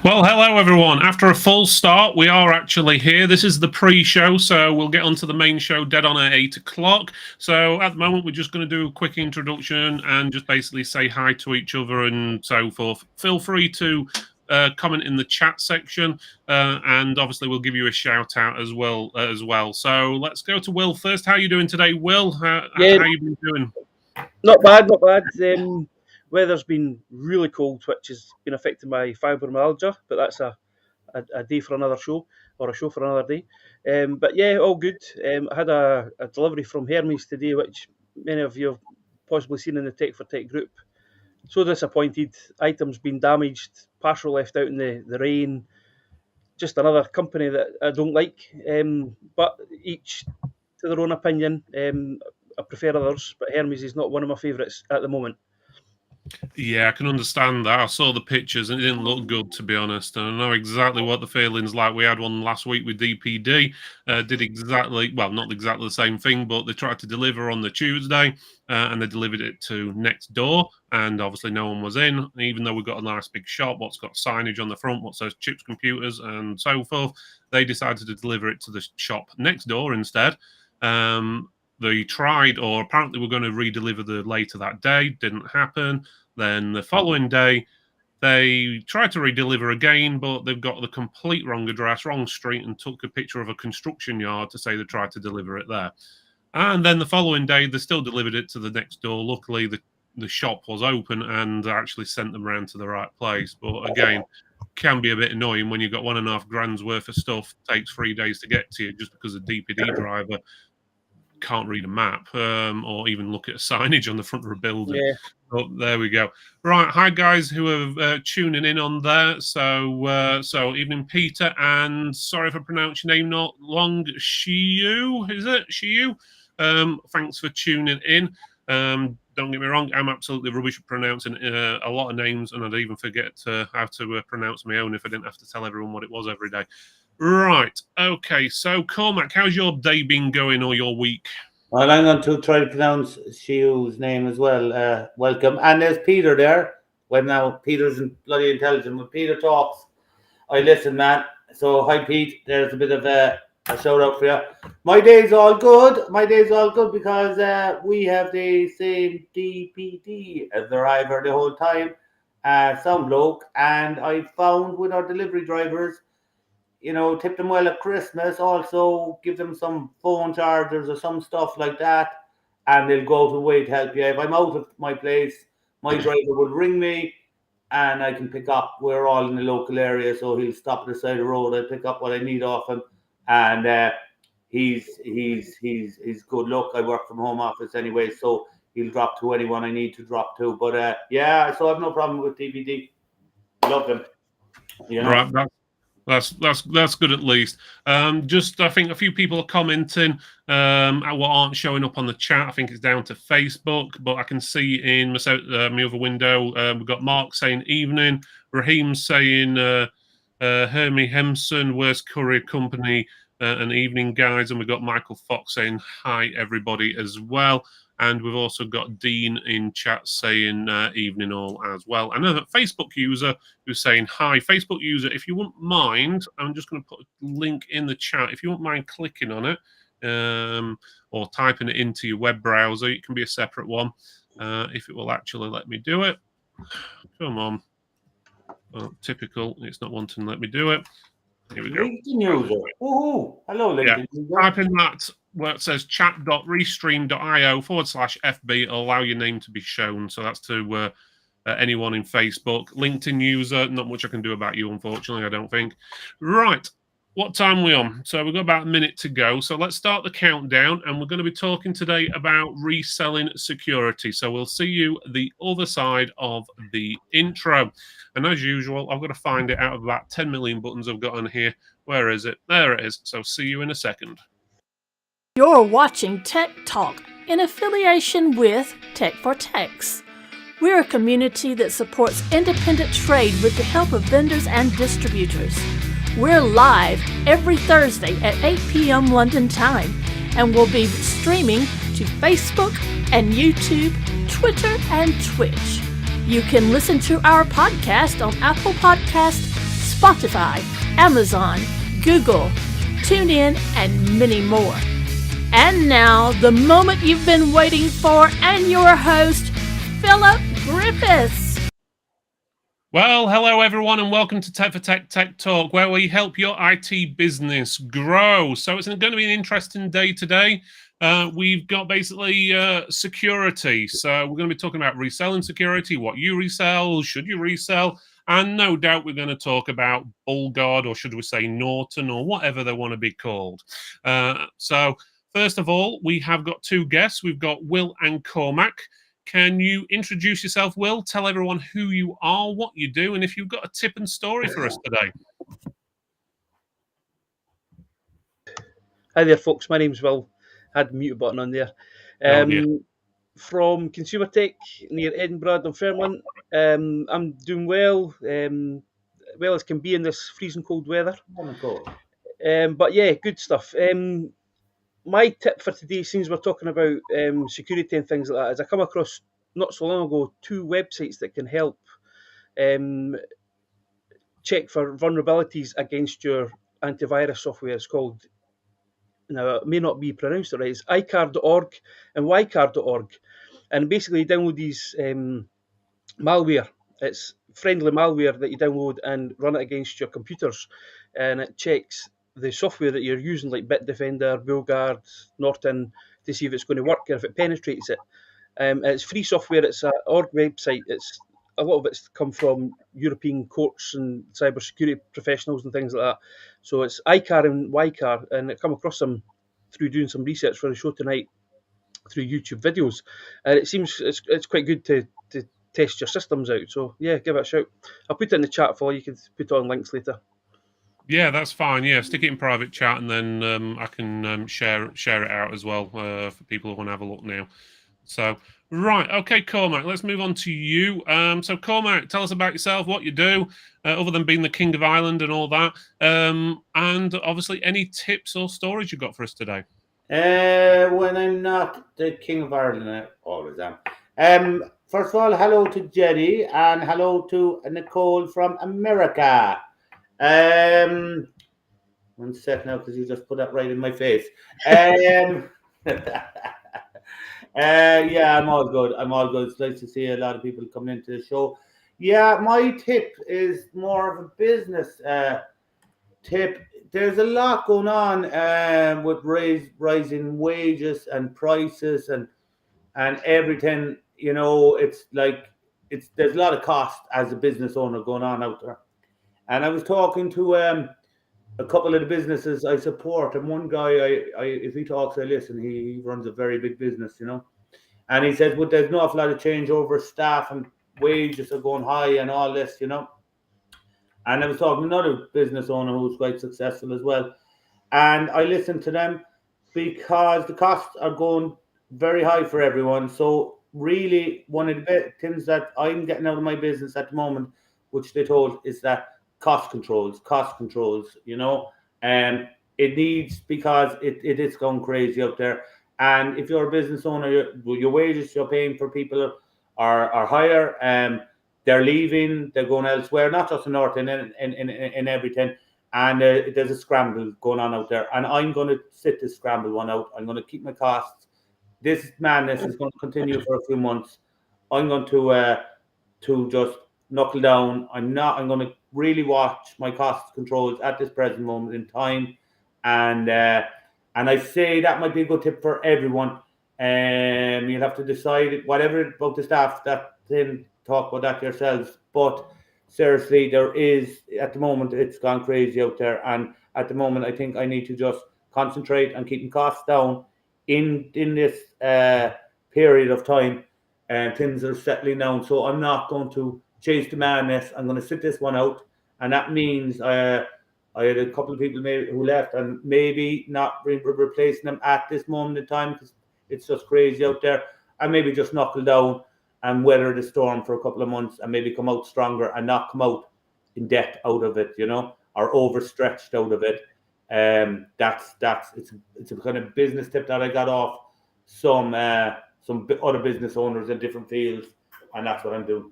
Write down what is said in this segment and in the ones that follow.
Well, hello everyone. After a full start, we are actually here. This is the pre-show, so we'll get onto the main show dead on at 8 o'clock. So at the moment, we're just going to do a quick introduction and just basically say hi to each other and so forth. Feel free to comment in the chat section, and obviously we'll give you a shout out as well. So let's go to Will first. How are you doing today, Will? How you been doing? Not bad. Weather's been really cold, which has been affecting my fibromyalgia, but that's a day for another show, or a show for another day. But yeah, all good. I had a delivery from Hermes today, which many of you have possibly seen in the Tech for Tech group. So disappointed. Items been damaged, parcel left out in the rain. Just another company that I don't like. But each to their own opinion. I prefer others, but Hermes is not one of my favourites at the moment. Yeah, I can understand that. I saw the pictures and it didn't look good, to be honest. And I know exactly what the feeling's like. We had one last week with DPD. Did exactly, well, not exactly the same thing, but they tried to deliver on the Tuesday and they delivered it to next door. And obviously no one was in, even though we've got a nice big shop, what's got signage on the front, what says Chips Computers and so forth. They decided to deliver it to the shop next door instead. They tried, or apparently we're going to redeliver the later that day. Didn't happen. Then the following day, they tried to redeliver again, but they've got the complete wrong address, wrong street, and took a picture of a construction yard to say they tried to deliver it there. And then the following day, they still delivered it to the next door. Luckily, the shop was open and actually sent them around to the right place. But again, can be a bit annoying when you've got $1.5 grand's worth of stuff, takes 3 days to get to you just because a DPD driver can't read a map or even look at a signage on the front of a building. Yeah. But there we go. Right, hi guys who are tuning in on there. So evening, Peter, and sorry if I pronounce your name not long. Shiyu, is it Shiyu? Thanks for tuning in. Don't get me wrong, I'm absolutely rubbish at pronouncing a lot of names, and I'd even forget how to pronounce my own if I didn't have to tell everyone what it was every day. Right. Okay. So, Cormac, how's your day been going or your week? Well, I'm going to try to pronounce Shiu's name as well. Welcome. And there's Peter there. Well, now, Peter's bloody intelligent. When Peter talks, I listen, man. So, hi, Pete. There's a bit of a shout out for you. My day's all good. Because we have the same DPD as the driver the whole time. Some bloke. And I found with our delivery drivers, tip them well at Christmas. Also, give them some phone chargers or some stuff like that, and they'll go out of the way to help you. If I'm out of my place, my driver would ring me, and I can pick up. We're all in the local area, so he'll stop at the side of the road. I pick up what I need off him, and he's good luck. I work from home office anyway, so he'll drop to anyone I need to drop to. But yeah, so I have no problem with DVD. Love them. Right. That's good at least. Just I think a few people are commenting what aren't showing up on the chat. I think it's down to Facebook, but I can see in my other window we've got Mark saying evening, Raheem saying Hermie Hemson, Worst Courier Company, and evening guys, and we've got Michael Fox saying hi everybody as well. And we've also got Dean in chat saying evening all as well. And a Facebook user who's saying hi. Facebook user, if you wouldn't mind, I'm just going to put a link in the chat. If you wouldn't mind clicking on it or typing it into your web browser, it can be a separate one if it will actually let me do it. Come on. Well, typical. It's not wanting to let me do it. Here we go. LinkedIn user. Oh, hello, LinkedIn user. Type in that where it says chat.restream.io/FB. It'll allow your name to be shown. So that's to anyone in Facebook. LinkedIn user, not much I can do about you, unfortunately, I don't think. Right. What time are we on? So we've got about a minute to go. So let's start the countdown. And we're going to be talking today about reselling security. So we'll see you the other side of the intro. And as usual, I've got to find it out of about 10 million buttons I've got on here. Where is it? There it is. So see you in a second. You're watching Tech Talk in affiliation with Tech for Techs. We're a community that supports independent trade with the help of vendors and distributors. We're live every Thursday at 8 p.m. London time, and we'll be streaming to Facebook and YouTube, Twitter, and Twitch. You can listen to our podcast on Apple Podcasts, Spotify, Amazon, Google, TuneIn, and many more. And now, the moment you've been waiting for, and your host, Phillip Griffiths. Well, hello everyone, and welcome to Tech for Tech Tech Talk, where we help your IT business grow. So it's going to be an interesting day today. We've got basically security. So we're going to be talking about reselling security, what you resell, should you resell, and no doubt we're going to talk about Bullguard, or should we say Norton, or whatever they want to be called. So first of all, we have got two guests. We've got Will and Cormac. Can you introduce yourself, Will? Tell everyone who you are, what you do, and if you've got a tip and story for us today. Hi there, folks. My name's Will. Had the mute button on there. From Consumer Tech near Edinburgh, Dunfermline. I'm doing well, well as can be in this freezing cold weather. But yeah, good stuff. My tip for today, since we're talking about security and things like that, is I come across not so long ago 2 websites that can help check for vulnerabilities against your antivirus software. It's called, now it may not be pronounced right, it's iCar.org and ycar.org. And basically you download these malware. It's friendly malware that you download and run it against your computers, and it checks the software that you're using, like Bitdefender, Bullguard, Norton, to see if it's going to work and if it penetrates it. It's free software. It's an org website. It's a lot of it's come from European courts and cybersecurity professionals and things like that. So it's iCar and ycar, and I come across them through doing some research for the show tonight through YouTube videos, and it seems it's quite good to test your systems out. So yeah, give it a shout. I'll put it in the chat for you. You can put it on links later. Yeah, that's fine. Yeah, stick it in private chat, and then I can share it out as well for people who want to have a look now. So, right, okay, Cormac, let's move on to you. So, Cormac, tell us about yourself, what you do, other than being the King of Ireland and all that, and obviously any tips or stories you got for us today. When I'm not the King of Ireland, I always am. First of all, hello to Jenny, and hello to Nicole from America. 1 sec now, because you just put that right in my face. Yeah, I'm all good. It's nice to see a lot of people coming into the show. Yeah, my tip is more of a business tip. There's a lot going on with rising wages and prices and everything. You know, it's like there's a lot of cost as a business owner going on out there. And I was talking to a couple of the businesses I support, and one guy, I if he talks, I listen. He runs a very big business, you know, and he says, "But there's an awful lot of change over staff and wages are going high and all this, you know." And I was talking to another business owner who's quite successful as well, and I listened to them because the costs are going very high for everyone. So really, one of the things that I'm getting out of my business at the moment, which they told, is that cost controls, you know, and it needs, because it is going crazy out there. And if you're a business owner, your wages you're paying for people are higher. They're leaving, they're going elsewhere, not just in Norton, in everything. And there's a scramble going on out there. And I'm going to sit this scramble one out. I'm going to keep my costs. This madness is going to continue for a few months. I'm going to just knuckle down. I'm going to really watch my cost controls at this present moment in time, and I say that might be a good tip for everyone. You'll have to decide whatever about the staff, that then talk about that yourselves. But seriously, there is, at the moment, it's gone crazy out there, and at the moment I think I need to just concentrate on keeping costs down in this period of time, and things are settling down. So I'm not going to chase the madness. I'm going to sit this one out, and that means I had a couple of people who left, and maybe not replacing them at this moment in time because it's just crazy out there, and maybe just knuckle down and weather the storm for a couple of months, and maybe come out stronger and not come out in debt out of it, you know, or overstretched out of it. It's a kind of business tip that I got off some other business owners in different fields, and that's what I'm doing.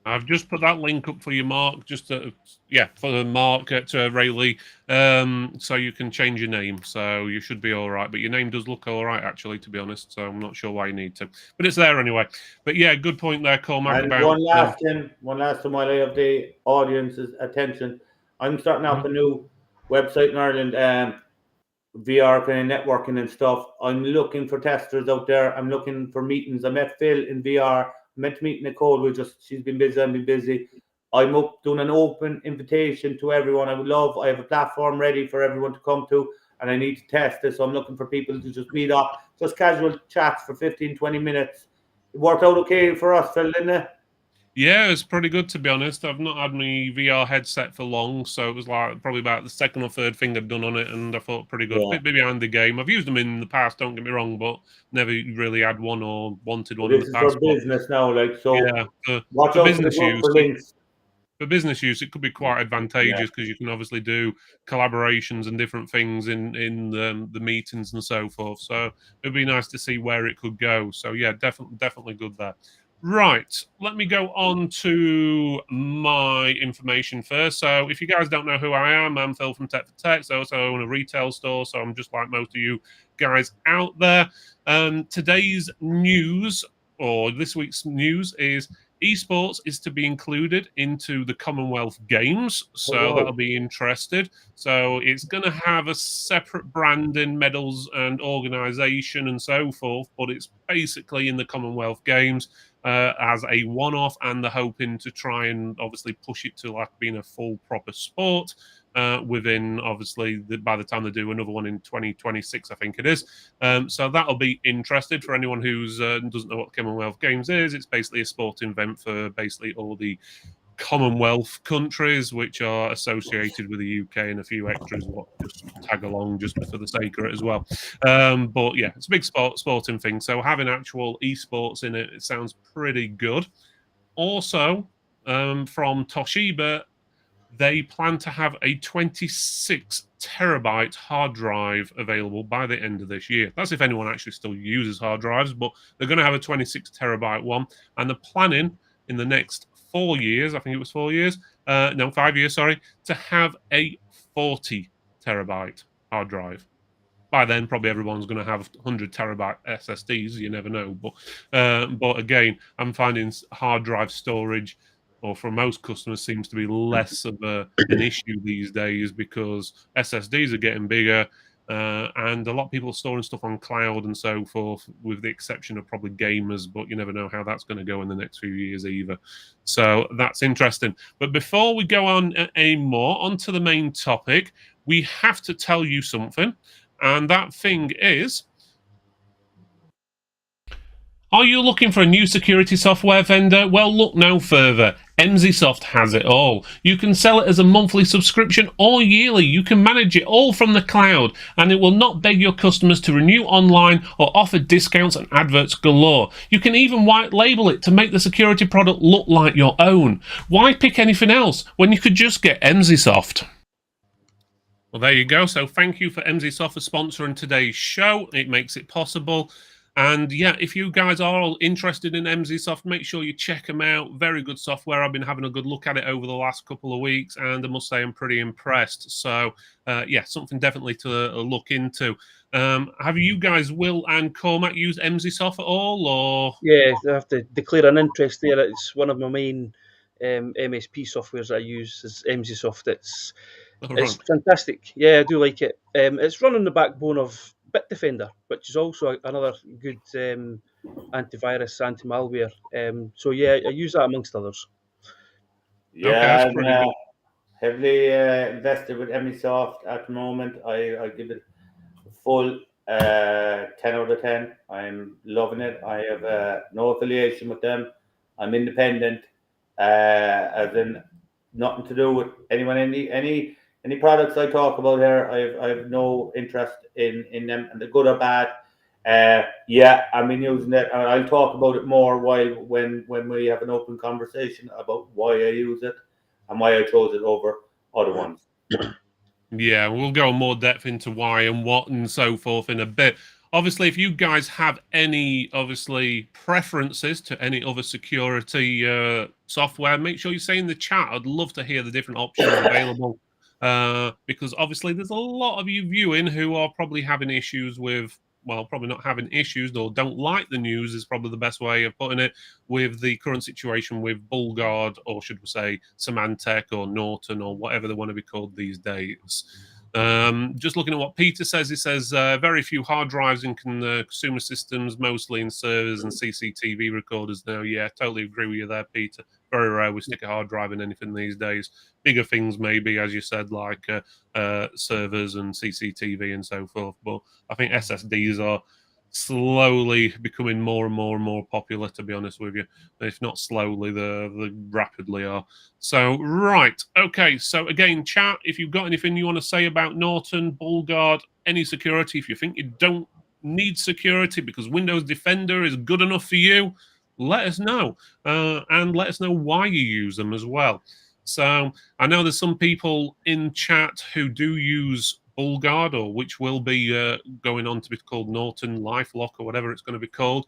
I've just put that link up for you, Mark. Just for Mark at Rayleigh, so you can change your name. So you should be all right. But your name does look all right, actually, to be honest. So I'm not sure why you need to, but it's there anyway. But yeah, good point there, Cormac. And about one last thing while I have the audience's attention, I'm starting up a new website in Ireland, VR kind of networking and stuff. I'm looking for testers out there. I'm looking for meetings. I met Phil in VR. I meant to meet Nicole. She's been busy. I've been busy. I'm up doing an open invitation to everyone. I have a platform ready for everyone to come to, and I need to test this. So I'm looking for people to just meet up, just casual chats for 15, 20 minutes. It worked out okay for us, Phil, didn't it? Yeah, it's pretty good, to be honest. I've not had my VR headset for long, so it was like probably about the second or third thing I've done on it, and I thought pretty good. Yeah. Bit behind the game. I've used them in the past, don't get me wrong, but never really had one or wanted one in This the is past. for business now, like, so Yeah, watch for out business for use. links. For business use, it could be quite advantageous because you can obviously do collaborations and different things in the meetings and so forth. So it'd be nice to see where it could go. So yeah, definitely good there. Right, let me go on to my information first. So if you guys don't know who I am, I'm Phil from Tech for Tech. I also own a retail store, so I'm just like most of you guys out there. Today's news, or this week's news, is esports is to be included into the Commonwealth Games, so that'll be interesting. So it's going to have a separate branding, medals, and organisation and so forth, but it's basically in the Commonwealth Games as a one-off, and they're hoping to try and obviously push it to like being a full proper sport within, obviously, by the time they do another one in 2026, I think it is. So that'll be interesting for anyone who's doesn't know what the Commonwealth Games is. It's basically a sporting event for basically all the Commonwealth countries, which are associated with the UK, and a few extras what just tag along just for the sake of it as well. But yeah, it's a big sporting thing. So having actual esports in it sounds pretty good. Also, from Toshiba, they plan to have a 26 terabyte hard drive available by the end of this year. That's if anyone actually still uses hard drives, but they're going to have a 26 terabyte one, and they're planning in the next 4 years, I think it was 4 years, 5 years, sorry, to have a 40 terabyte hard drive. By then, probably everyone's going to have 100 terabyte SSDs. You never know, but again, I'm finding hard drive storage, or for most customers, seems to be less of an issue these days because SSDs are getting bigger, and a lot of people are storing stuff on cloud and so forth, with the exception of probably gamers, but you never know how that's going to go in the next few years either. So that's interesting. But before we go on any more, onto the main topic, we have to tell you something, and that thing is, are you looking for a new security software vendor? Well, look no further. Emsisoft has it all. You can sell it as a monthly subscription or yearly. You can manage it all from the cloud, and it will not beg your customers to renew online or offer discounts and adverts galore. You can even white label it to make the security product look like your own. Why pick anything else when you could just get Emsisoft? Well, there you go. So thank you for Emsisoft for sponsoring today's show. It makes it possible. And yeah, if you guys are all interested in Emsisoft, make sure you check them out. Very good software. I've been having a good look at it over the last couple of weeks, and I must say I'm pretty impressed. So yeah, something definitely to look into. Have you guys, Will and Cormac, used Emsisoft at all? Or Yeah, I have to declare an interest there. It's one of my main MSP softwares I use is Emsisoft. It's fantastic. Yeah, I do like it. It's running the backbone of Bitdefender, which is also another good antivirus, anti-malware. So yeah, I use that amongst others. Yeah, okay, that's pretty good. Heavily invested with Emsisoft at the moment. I give it a full 10 out of 10. I'm loving it. I have no affiliation with them. I'm independent, as in nothing to do with anyone. Any products I talk about here, I have no interest in them, and they're good or bad. Yeah, I've been using it. I'll talk about it more when we have an open conversation about why I use it and why I chose it over other ones. Yeah, we'll go in more depth into why and what and so forth in a bit. obviously, if you guys have any preferences to any other security software, make sure you say in the chat. I'd love to hear the different options available, because obviously there's a lot of you viewing who are probably having issues with, well, probably not having issues or don't like the news is probably the best way of putting it, with the current situation with Bullguard, or should we say Symantec or Norton or whatever they want to be called these days. Just looking at what Peter says, he says very few hard drives in consumer systems, mostly in servers and CCTV recorders now. Yeah, totally agree with you there, Peter. Very rare we stick a hard drive in anything these days. Bigger things maybe, as you said, like servers and CCTV and so forth. But I think SSDs are slowly becoming more and more and more popular, to be honest with you. If not slowly, they rapidly are. So, right. Okay. So, again, chat, if you've got anything you want to say about Norton, Bullguard, any security, if you think you don't need security because Windows Defender is good enough for you, let us know. And let us know why you use them as well. So, I know there's some people in chat who do use Bullguard, or which will be going on to be called Norton LifeLock or whatever it's going to be called.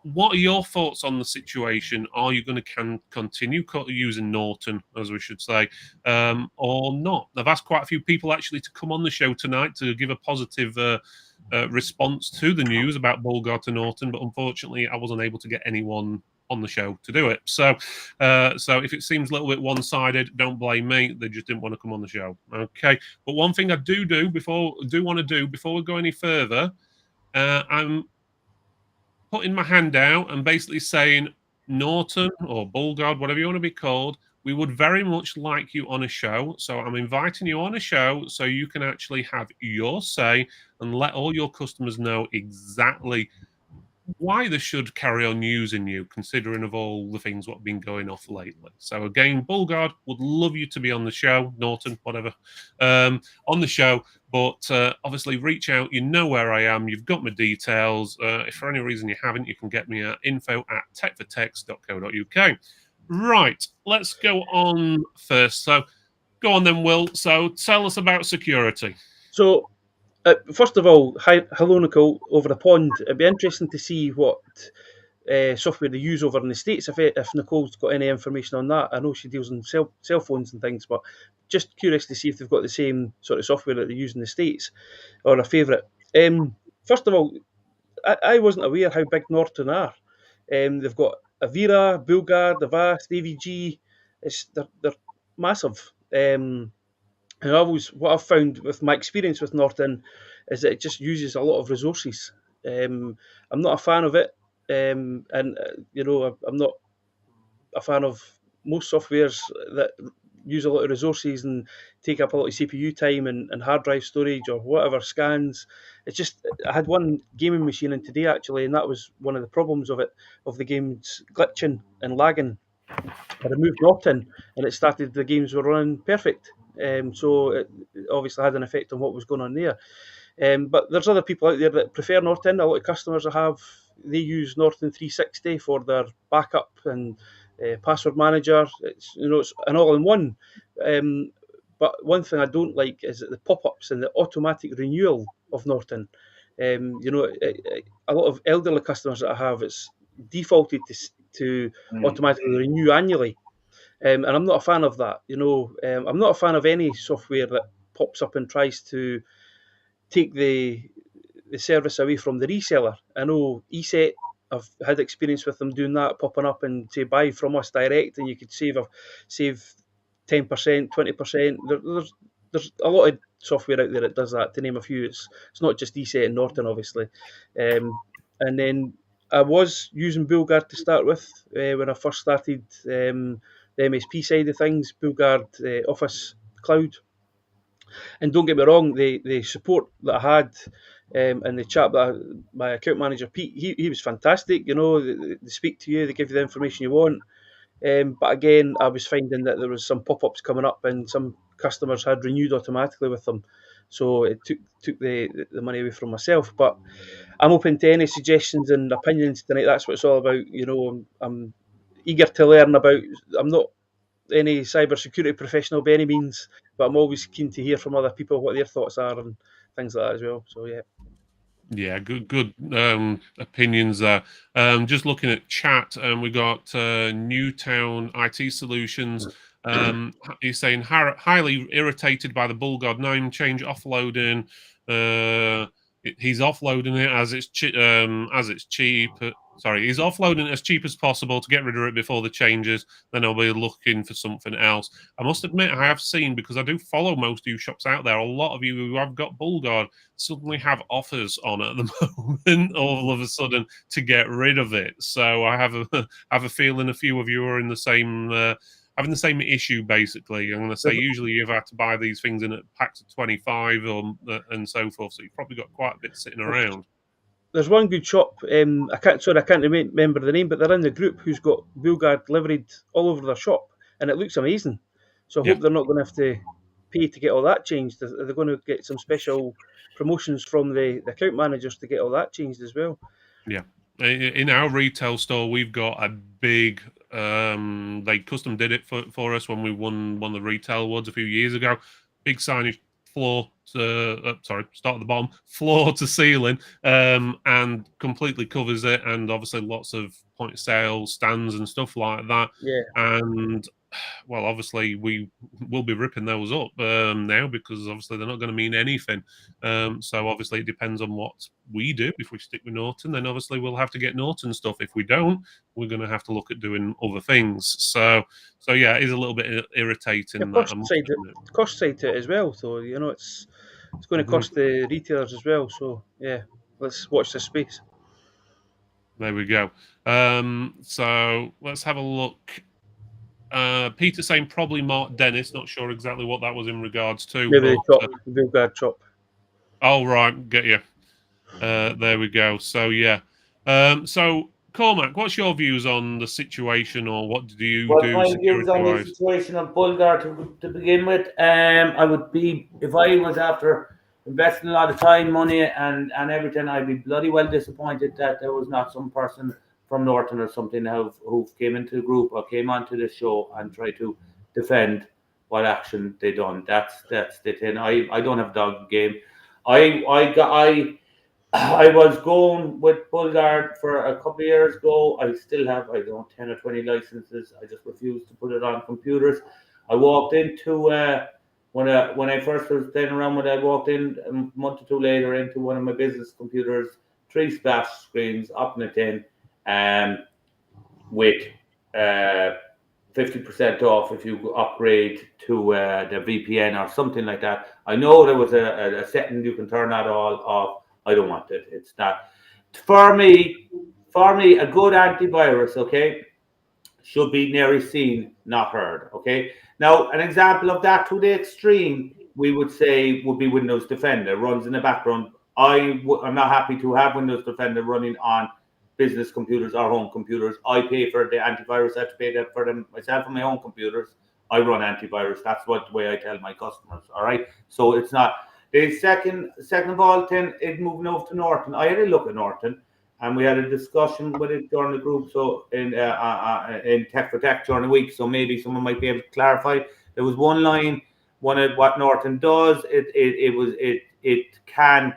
What are your thoughts on the situation? Are you going to continue using Norton, as we should say, or not? I've asked quite a few people actually to come on the show tonight to give a positive response to the news about Bullguard to Norton, but unfortunately I wasn't able to get anyone on the show to do it. So if it seems a little bit one-sided, don't blame me. They just didn't want to come on the show. Okay. But one thing I do want to do before we go any further, I'm putting my hand out and basically saying, Norton or Bullguard, whatever you want to be called, we would very much like you on a show. So I'm inviting you on a show so you can actually have your say and let all your customers know exactly why they should carry on using you, considering of all the things what have been going off lately. So again, Bullguard would love you to be on the show, Norton, whatever, on the show. But obviously, reach out. You know where I am. You've got my details. If for any reason you haven't, you can get me at info@techfortex.co.uk. Right, let's go on first. So go on then, Will. So tell us about security. So first of all, hello, Nicole, over the pond. It'd be interesting to see what software they use over in the States, if Nicole's got any information on that. I know she deals in cell phones and things, but just curious to see if they've got the same sort of software that they use in the States, or a favourite. First of all, I wasn't aware how big Norton are. They've got Avira, Bullguard, Avast, AVG. They're massive. And what I've found with my experience with Norton is that it just uses a lot of resources. I'm not a fan of it, and I'm not a fan of most softwares that use a lot of resources and take up a lot of CPU time and hard drive storage or whatever, scans. It's just, I had one gaming machine in today actually, and that was one of the problems of the games glitching and lagging. I removed Norton and it started, the games were running perfect. So it obviously had an effect on what was going on there. But there's other people out there that prefer Norton. A lot of customers I have, they use Norton 360 for their backup and password manager. It's an all-in-one. But one thing I don't like is that the pop-ups and the automatic renewal of Norton. A lot of elderly customers that I have, it's defaulted to automatically renew annually. And I'm not a fan of that. I'm not a fan of any software that pops up and tries to take the service away from the reseller. I know ESET, I've had experience with them doing that, popping up and say buy from us direct, and you could save 10%, 20%. There's a lot of software out there that does that, to name a few. It's not just ESET and Norton, obviously. And then I was using Bullguard to start with when I first started the MSP side of things, Bullguard Office Cloud. And don't get me wrong, the support that I had and the chat that my account manager Pete, he was fantastic. They speak to you, they give you the information you want. But again, I was finding that there was some pop-ups coming up, and some customers had renewed automatically with them, so it took the money away from myself. But I'm open to any suggestions and opinions tonight. That's what it's all about. I'm eager to learn about. I'm not any cybersecurity professional by any means, but I'm always keen to hear from other people what their thoughts are and things like that as well. So yeah. Yeah, good opinions there. Just looking at chat, we got Newtown IT Solutions. He's saying highly irritated by the Bullguard name change offloading. He's offloading it as it's cheap. Sorry, he's offloading it as cheap as possible to get rid of it before the changes. Then I'll be looking for something else. I must admit, I have seen, because I do follow most of you shops out there, a lot of you who have got Bullguard suddenly have offers on at the moment all of a sudden to get rid of it. So I have a feeling a few of you are in the same having the same issue. Basically, I'm going to say usually you've had to buy these things in at packs of 25 and so forth. So you've probably got quite a bit sitting around. There's one good shop. I can't remember the name, but they're in the group who's got Bullguard liveried all over their shop, and it looks amazing. So I hope they're not going to have to pay to get all that changed. They're going to get some special promotions from the account managers to get all that changed as well. Yeah, in our retail store, we've got a big. They custom did it for us when we won one of the retail awards a few years ago. Big signage, floor to start at the bottom, floor to ceiling, and completely covers it. And obviously, lots of point of sale stands and stuff like that. Yeah. And well, obviously, we will be ripping those up now, because obviously they're not going to mean anything. So obviously it depends on what we do. If we stick with Norton, then obviously we'll have to get Norton stuff. If we don't, we're going to have to look at doing other things. So yeah, it is a little bit irritating. Cost side to it as well. So it's going to cost the retailers as well. So yeah, let's watch this space. There we go. So let's have a look. Peter saying probably Mark Dennis. Not sure exactly what that was in regards to. Maybe the Bullguard chop. Oh, right. Get you. There we go. So, yeah. So, Cormac, what's your views on the situation, or what do you do? My views on the situation of Bullguard to begin with, I would be, if I was after investing a lot of time, money, and everything, I'd be bloody well disappointed that there was not some person from Norton or something who came into the group or came onto the show and tried to defend what action they done. That's the thing. I don't have dog in the game. I was going with Bullguard for a couple of years ago. I still have, 10 or 20 licenses. I just refuse to put it on computers. I walked into when I first was playing around with it, I walked in a month or two later into one of my business computers, 3 splash screens up in it in. With 50% off if you upgrade to the VPN or something like that. I know there was a setting you can turn that all off. I don't want it. It's not for me. A good antivirus, okay, should be nearly seen, not heard. Okay. Now, an example of that to the extreme, we would say, would be Windows Defender. Runs in the background. I'm not happy to have Windows Defender running on business computers or home computers. I pay for the antivirus. I have to pay that for them myself on my own computers. I run antivirus. That's the way I tell my customers. All right. So it's not the second of all. Then it moving over to Norton. I had a look at Norton, and we had a discussion with it during the group. So in Tech for Tech during the week. So maybe someone might be able to clarify. There was one line. One of what Norton does. It can.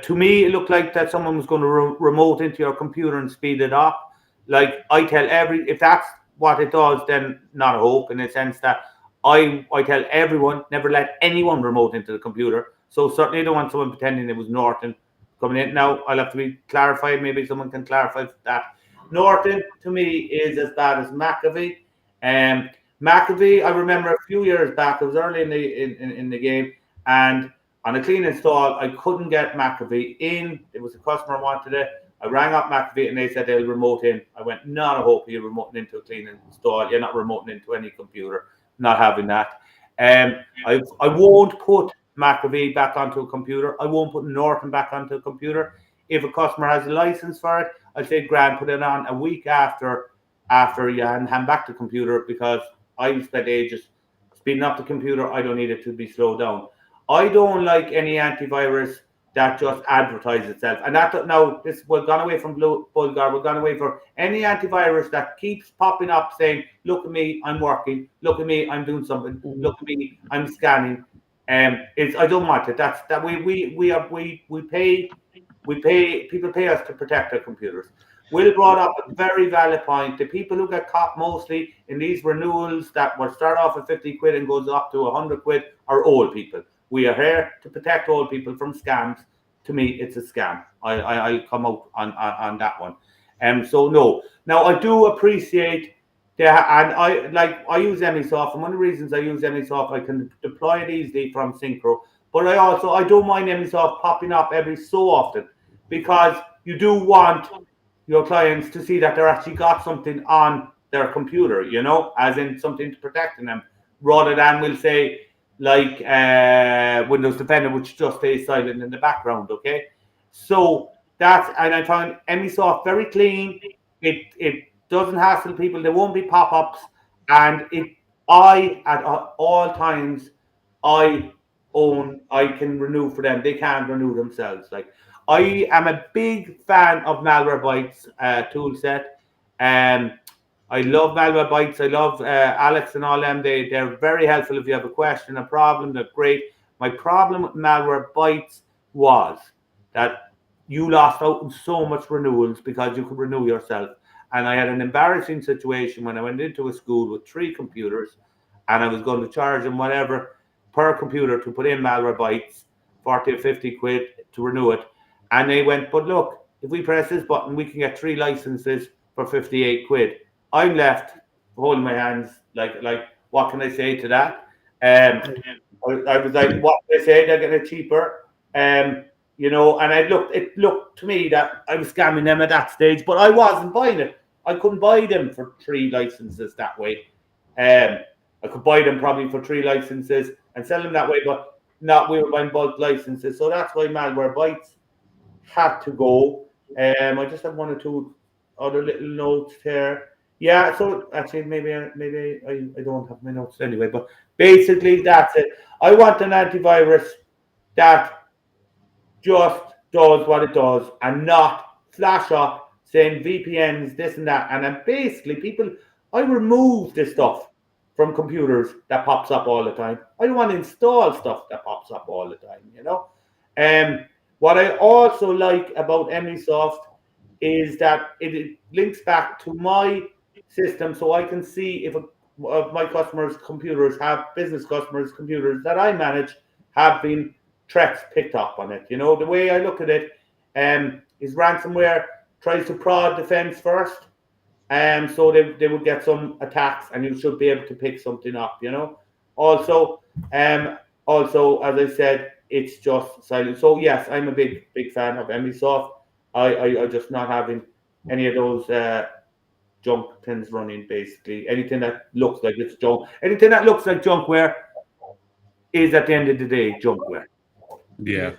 To me, it looked like that someone was going to remote into your computer and speed it up. Like I tell if that's what it does, then not a hope, in the sense that I tell everyone, never let anyone remote into the computer. So certainly I don't want someone pretending it was Norton coming in. Now I'll have to be clarified. Maybe someone can clarify that. Norton to me is as bad as McAfee. McAfee, I remember a few years back, it was early in the game, and on a clean install, I couldn't get McAfee in. It was a customer wanted it. I rang up McAfee and they said they'll remote in. I went, not a hope you're remoting into a clean install. You're not remoting into any computer. Not having that. I won't put McAfee back onto a computer. I won't put Norton back onto a computer. If a customer has a license for it, I'd say, grand, put it on a week after you hand back the computer, because I spent ages speeding up the computer. I don't need it to be slowed down. I don't like any antivirus that just advertises itself. And that now, we've gone away from Bullguard. We've gone away from any antivirus that keeps popping up saying, look at me, I'm working. Look at me, I'm doing something. Look at me, I'm scanning. I don't want it. We pay people pay us to protect their computers. Will brought up a very valid point. The people who get caught mostly in these renewals that will start off at 50 quid and goes up to 100 quid are old people. We are here to protect old people from scams. To me, it's a scam. I'll come out on that one. So no. Now I do appreciate that, and I use Emisoft, and one of the reasons I use Emisoft, I can deploy it easily from Synchro. But I don't mind Emisoft popping up every so often, because you do want your clients to see that they're actually got something on their computer, as in something to protect them, rather than we'll say like Windows Defender, which just stays silent in the background. Okay, so and I find Emisoft very clean. It doesn't hassle people. There won't be pop-ups, and at all times I can renew for them. They can't renew themselves. Like, I am a big fan of Malwarebytes tool set. I love Malwarebytes. I love Alex and all them. They're very helpful if you have a question, a problem. They're great. My problem with Malwarebytes was that you lost out on so much renewals because you could renew yourself. And I had an embarrassing situation when I went into a school with 3 computers, and I was going to charge them whatever per computer to put in Malwarebytes, 40 or 50 quid to renew it. And they went, but look, if we press this button, we can get 3 licenses for 58 quid. I'm left holding my hands like what can I say to that? I was like, what can I say? They're getting it cheaper. And it looked to me that I was scamming them at that stage, but I wasn't buying it. I couldn't buy them for 3 licenses that way. I could buy them probably for 3 licenses and sell them that way, but not, we were buying bulk licenses. So that's why Malwarebytes had to go. I just have 1 or 2 other little notes here. Yeah, so actually maybe I don't have my notes anyway, but basically that's it. I want an antivirus that just does what it does and not flash up saying VPNs, this and that. And then basically I remove the stuff from computers that pops up all the time. I don't want to install stuff that pops up all the time, What I also like about Emisoft is that it links back to my system, so I can see if my customers' computers business customers' computers that I manage have been threats picked up on it. The way I look at it is ransomware tries to prod defense first. So they would get some attacks, and you should be able to pick something up. Also, as I said, it's just silent. So yes, I'm a big fan of Emisoft. I just not having any of those junk things running. Basically, anything that looks like it's junk, anything that looks like junkware is at the end of the day junkware. Yeah.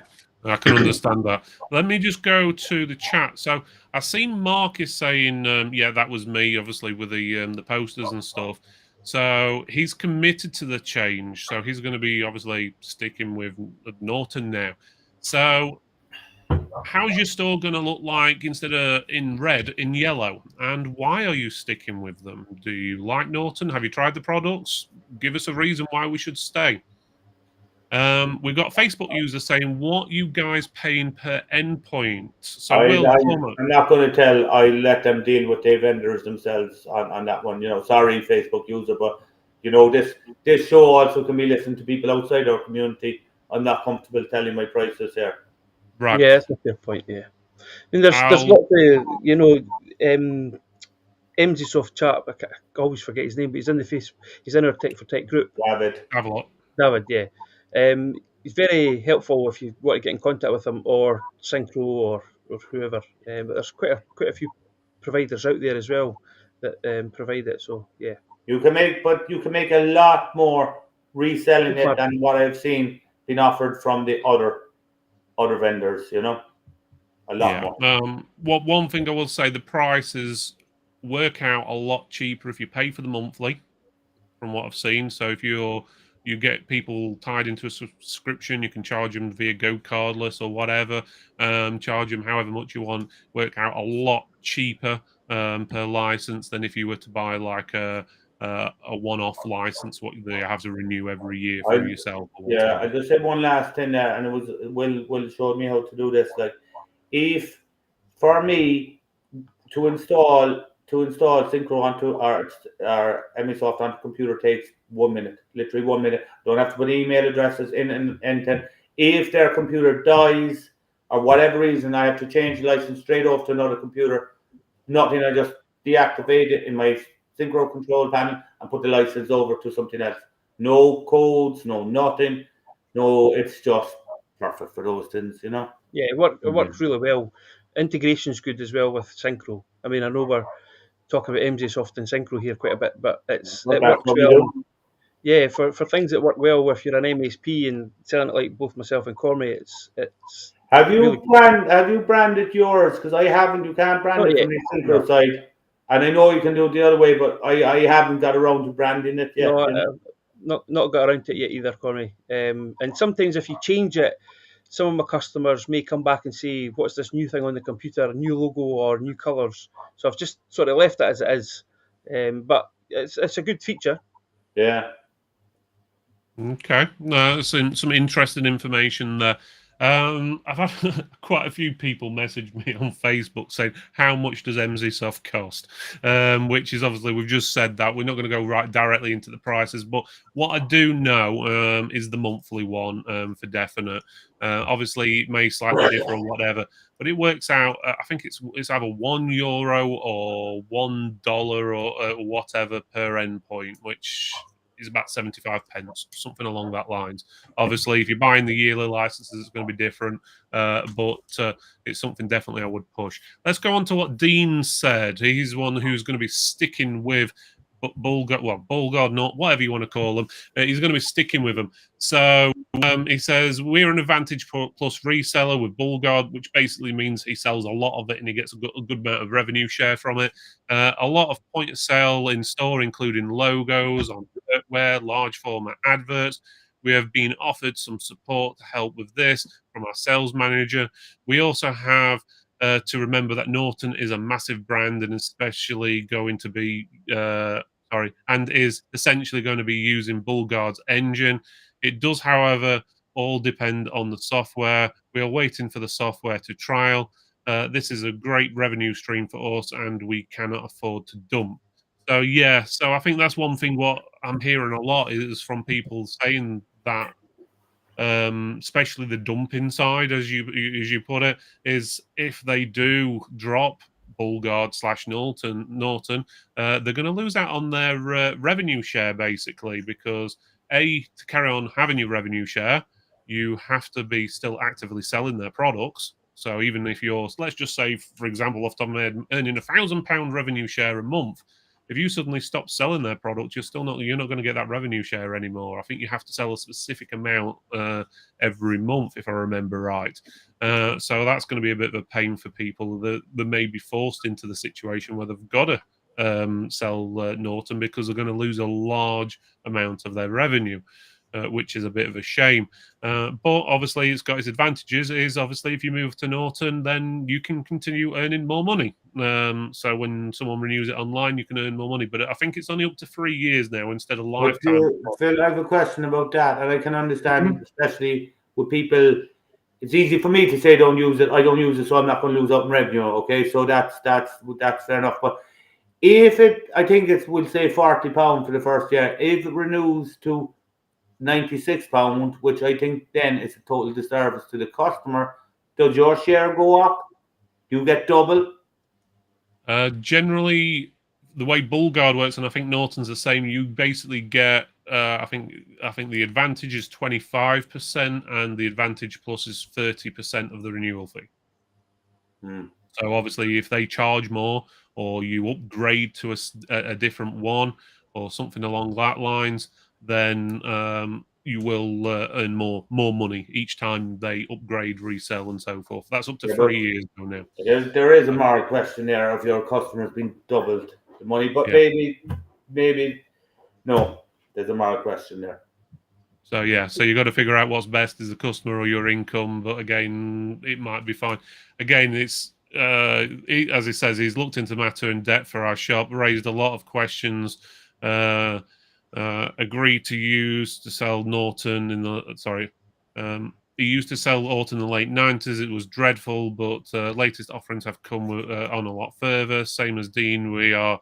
I can understand that. Let me just go to the chat. So I've seen Marcus saying, yeah, that was me, obviously, with the posters and stuff. So he's committed to the change. So he's going to be obviously sticking with Norton now. So how's your store going to look like instead of in red, in yellow? And why are you sticking with them? Do you like Norton? Have you tried the products? Give us a reason why we should stay. We've got Facebook users saying, what you guys paying per endpoint? So I'm not going to tell. I let them deal with their vendors themselves on that one. Sorry, Facebook user, but this show also can be listened to people outside our community. I'm not comfortable telling my prices here. Right. Yeah, that's a fair point. Yeah, I mean, there's lots of Emisoft chat. I always forget his name, but he's in he's in our Tech for Tech group. David, yeah. He's very helpful if you want to get in contact with him, or Synchro, or whoever. But there's quite a few providers out there as well that provide it. So yeah, you can make a lot more reselling it than what I've seen being offered from the other vendors. A lot more. One thing I will say, the prices work out a lot cheaper if you pay for the monthly, from what I've seen. So if you get people tied into a subscription, you can charge them via Go Cardless or whatever, charge them however much you want, work out a lot cheaper per license than if you were to buy like a one-off license, what they have to renew every year for yourself. Yeah, I just said one last thing there, and it was Will showed me how to do this. Like, if for me to install Synchro onto our MSoft onto computer takes 1 minute, literally 1 minute. Don't have to put email addresses in and anything. If their computer dies or whatever reason, I have to change the license straight off to another computer. Nothing. I just deactivate it in my Synchro control panel and put the license over to something else. No codes, no nothing. No, it's just perfect for those things, you know. Yeah, it works really well. Integration's good as well with Synchro. I mean, I know we're talking about MSoft and Synchro here quite a bit, but it That's works what we well. do. Yeah, for things that work well, if you're an MSP and selling it like both myself and Cormac, it's Have you really branded yours? Because I haven't. You can't brand not it yet. from the Synchro side, and I know you can do it the other way, but I haven't got around to branding it yet. No, You know? not got around to it yet either, Cormac. And sometimes if you change it, some of my customers may come back and say, "What's this new thing on the computer? A new logo or new colours?" So I've just sort of left it as it is. But it's a good feature. Yeah. Okay, some interesting information there. I've had quite a few people message me on Facebook saying, "How much does MSoft cost?" Which is obviously we've just said that we're not going to go right directly into the prices, but what I do know is the monthly one for definite. Obviously, it may slightly differ or whatever, but it works out. I think it's either €1 or $1 or whatever per endpoint, which is about 75 pence, something along that lines. Obviously, if you're buying the yearly licenses, it's going to be different, but it's something definitely I would push. Let's go on to what Dean said. He's one who's going to be sticking with Bullguard, not whatever you want to call them. He's going to be sticking with them. So he says, we're an Advantage Plus reseller with Bullguard, which basically means he sells a lot of it and he gets a good amount of revenue share from it. A lot of point of sale in store, including logos on workwear, large format adverts. We have been offered some support to help with this from our sales manager. We also have to remember that Norton is a massive brand and especially going to be and is essentially going to be using Bullguard's engine. It does, however, all depend on the software. We are waiting for the software to trial. This is a great revenue stream for us, and we cannot afford to dump. So yeah, so I think that's one thing. What I'm hearing a lot is from people saying that, especially the dumping side, as you put it, is if they do drop Bullguard / Norton, they're going to lose out on their revenue share basically because to carry on having your revenue share, you have to be still actively selling their products. So even if you're, let's just say, for example, off the top of my head, earning £1,000 revenue share a month, if you suddenly stop selling their product, you're not going to get that revenue share anymore. I think you have to sell a specific amount every month, if I remember right. So that's going to be a bit of a pain for people that may be forced into the situation where they've got to sell Norton because they're going to lose a large amount of their revenue. Which is a bit of a shame. But obviously, it's got its advantages. Is obviously, if you move to Norton, then you can continue earning more money. So when someone renews it online, you can earn more money. But I think it's only up to 3 years now instead of lifetime. Phil, I have a question about that, and I can understand, especially with people. It's easy for me to say don't use it. I don't use it, so I'm not going to lose out in revenue. Okay, so that's fair enough. But if I think we'll say £40 for the first year. If it renews to £96, which I think then is a total disservice to the customer, does your share go up? Do you get double? Generally, the way Bullguard works, and I think Norton's the same. You basically get, I think the Advantage is 25%, and the Advantage Plus is 30% of the renewal fee. So obviously, if they charge more, or you upgrade to a different one, or something along that lines, then you will earn more money each time they upgrade, resell, and so forth. That's up to 3 years ago now. There is a moral question there of your customers being doubled the money, but maybe no, there's a moral question there. So yeah, so you got to figure out what's best, is the customer or your income. But again, it might be fine. Again, it's as he says, he's looked into the matter in depth for our shop, raised a lot of questions. Agreed to sell Norton in the He used to sell auto in the late 90s. It was dreadful, but latest offerings have come on a lot further. Same as Dean, we are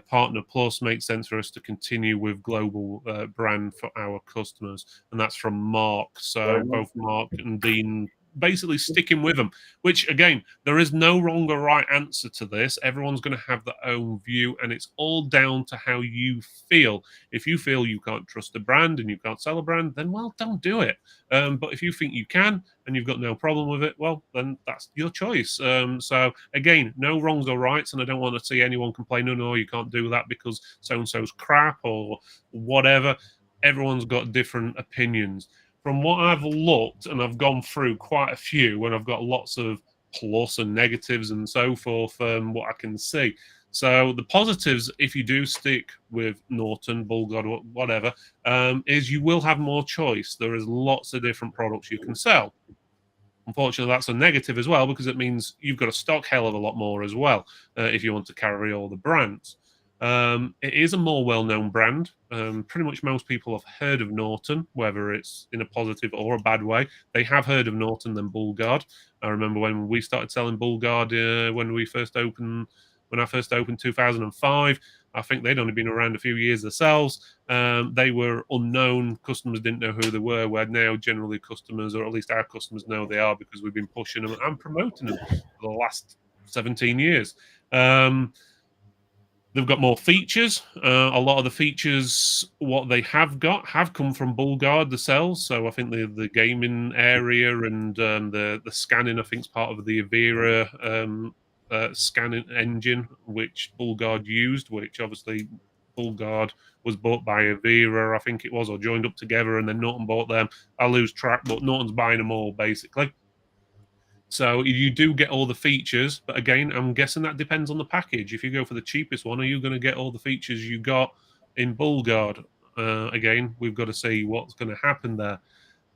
Partner Plus. Makes sense for us to continue with global brand for our customers. And that's from Mark. So both Mark and Dean basically sticking with them, which again, there is no wrong or right answer to this. Everyone's going to have their own view, and it's all down to how you feel. If you feel you can't trust a brand and you can't sell a brand, then well, don't do it. But if you think you can and you've got no problem with it, well, then that's your choice. So again, no wrongs or rights, and I don't want to see anyone complain, no, you can't do that because so-and-so's crap or whatever. Everyone's got different opinions. From what I've looked, and I've gone through quite a few, and I've got lots of plus and negatives and so forth, what I can see. So the positives, if you do stick with Norton, Bullguard, whatever, is you will have more choice. There is lots of different products you can sell. Unfortunately, that's a negative as well, because it means you've got to stock hell of a lot more as well if you want to carry all the brands. It is a more well-known brand. Pretty much most people have heard of Norton, whether it's in a positive or a bad way. They have heard of Norton than Bullguard. I remember when we started selling Bullguard when I first opened 2005. I think they'd only been around a few years themselves. They were unknown. Customers didn't know who they were, where now generally customers, or at least our customers, know they are because we've been pushing them and promoting them for the last 17 years. They've got more features. A lot of the features, what they have got, have come from Bullguard themselves. So I think the gaming area and the scanning, I think, is part of the Avira scanning engine, which Bullguard used, which obviously Bullguard was bought by Avira, I think it was, or joined up together, and then Norton bought them. I lose track, but Norton's buying them all, basically. So you do get all the features, but again, I'm guessing that depends on the package. If you go for the cheapest one, are you going to get all the features you got in Bullguard? Again, we've got to see what's going to happen there.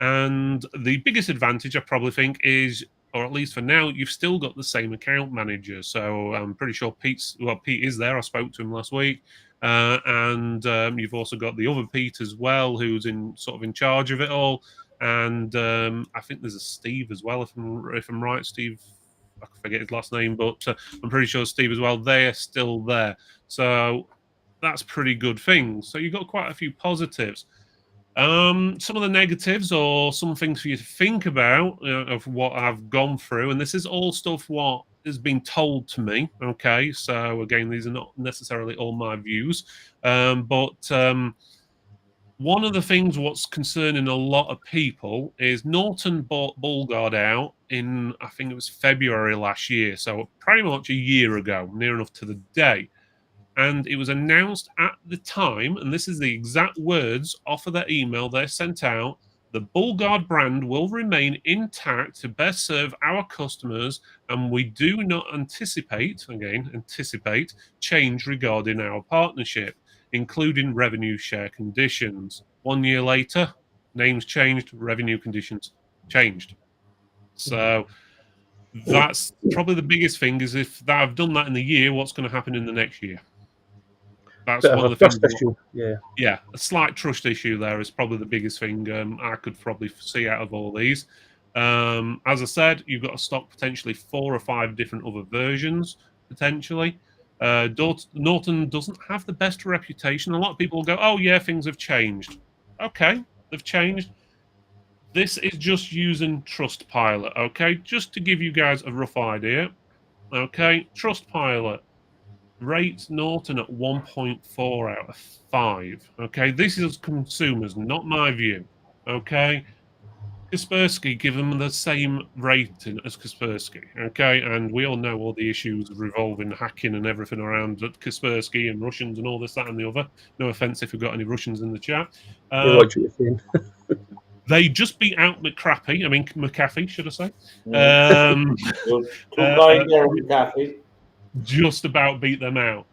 And the biggest advantage, I probably think, is, or at least for now, you've still got the same account manager. So I'm pretty sure Pete is there. I spoke to him last week. And you've also got the other Pete as well, who's in charge of it all. And I think there's a Steve as well, if I'm right. Steve, I forget his last name, but I'm pretty sure Steve as well. They're still there. So that's pretty good things. So you've got quite a few positives. Some of the negatives, or some things for you to think about of what I've gone through. And this is all stuff what has been told to me. Okay, so again, these are not necessarily all my views. But one of the things what's concerning a lot of people is Norton bought Bullguard out in, I think it was February last year, so pretty much a year ago, near enough to the day. And it was announced at the time, and this is the exact words off of their email they sent out, the Bullguard brand will remain intact to best serve our customers, and we do not anticipate change regarding our partnership, including revenue share conditions. 1 year later, names changed, revenue conditions changed. So that's probably the biggest thing, is if I've done that in the year, what's going to happen in the next year? That's one of the things. Issue. Yeah, a slight trust issue there is probably the biggest thing I could probably see out of all these. As I said, you've got to stock potentially 4 or 5 different other versions, potentially. Norton doesn't have the best reputation. A lot of people will go, oh yeah, things have changed. Okay, they've changed. This is just using Trustpilot, okay? Just to give you guys a rough idea, okay? Trustpilot rates Norton at 1.4 out of 5, okay? This is consumers, not my view, okay? Kaspersky, give them the same rating as Kaspersky, okay? And we all know all the issues revolving hacking and everything around Kaspersky and Russians and all this, that, and the other. No offense if we've got any Russians in the chat. They just beat out McAfee, should I say? McAfee. Just about beat them out.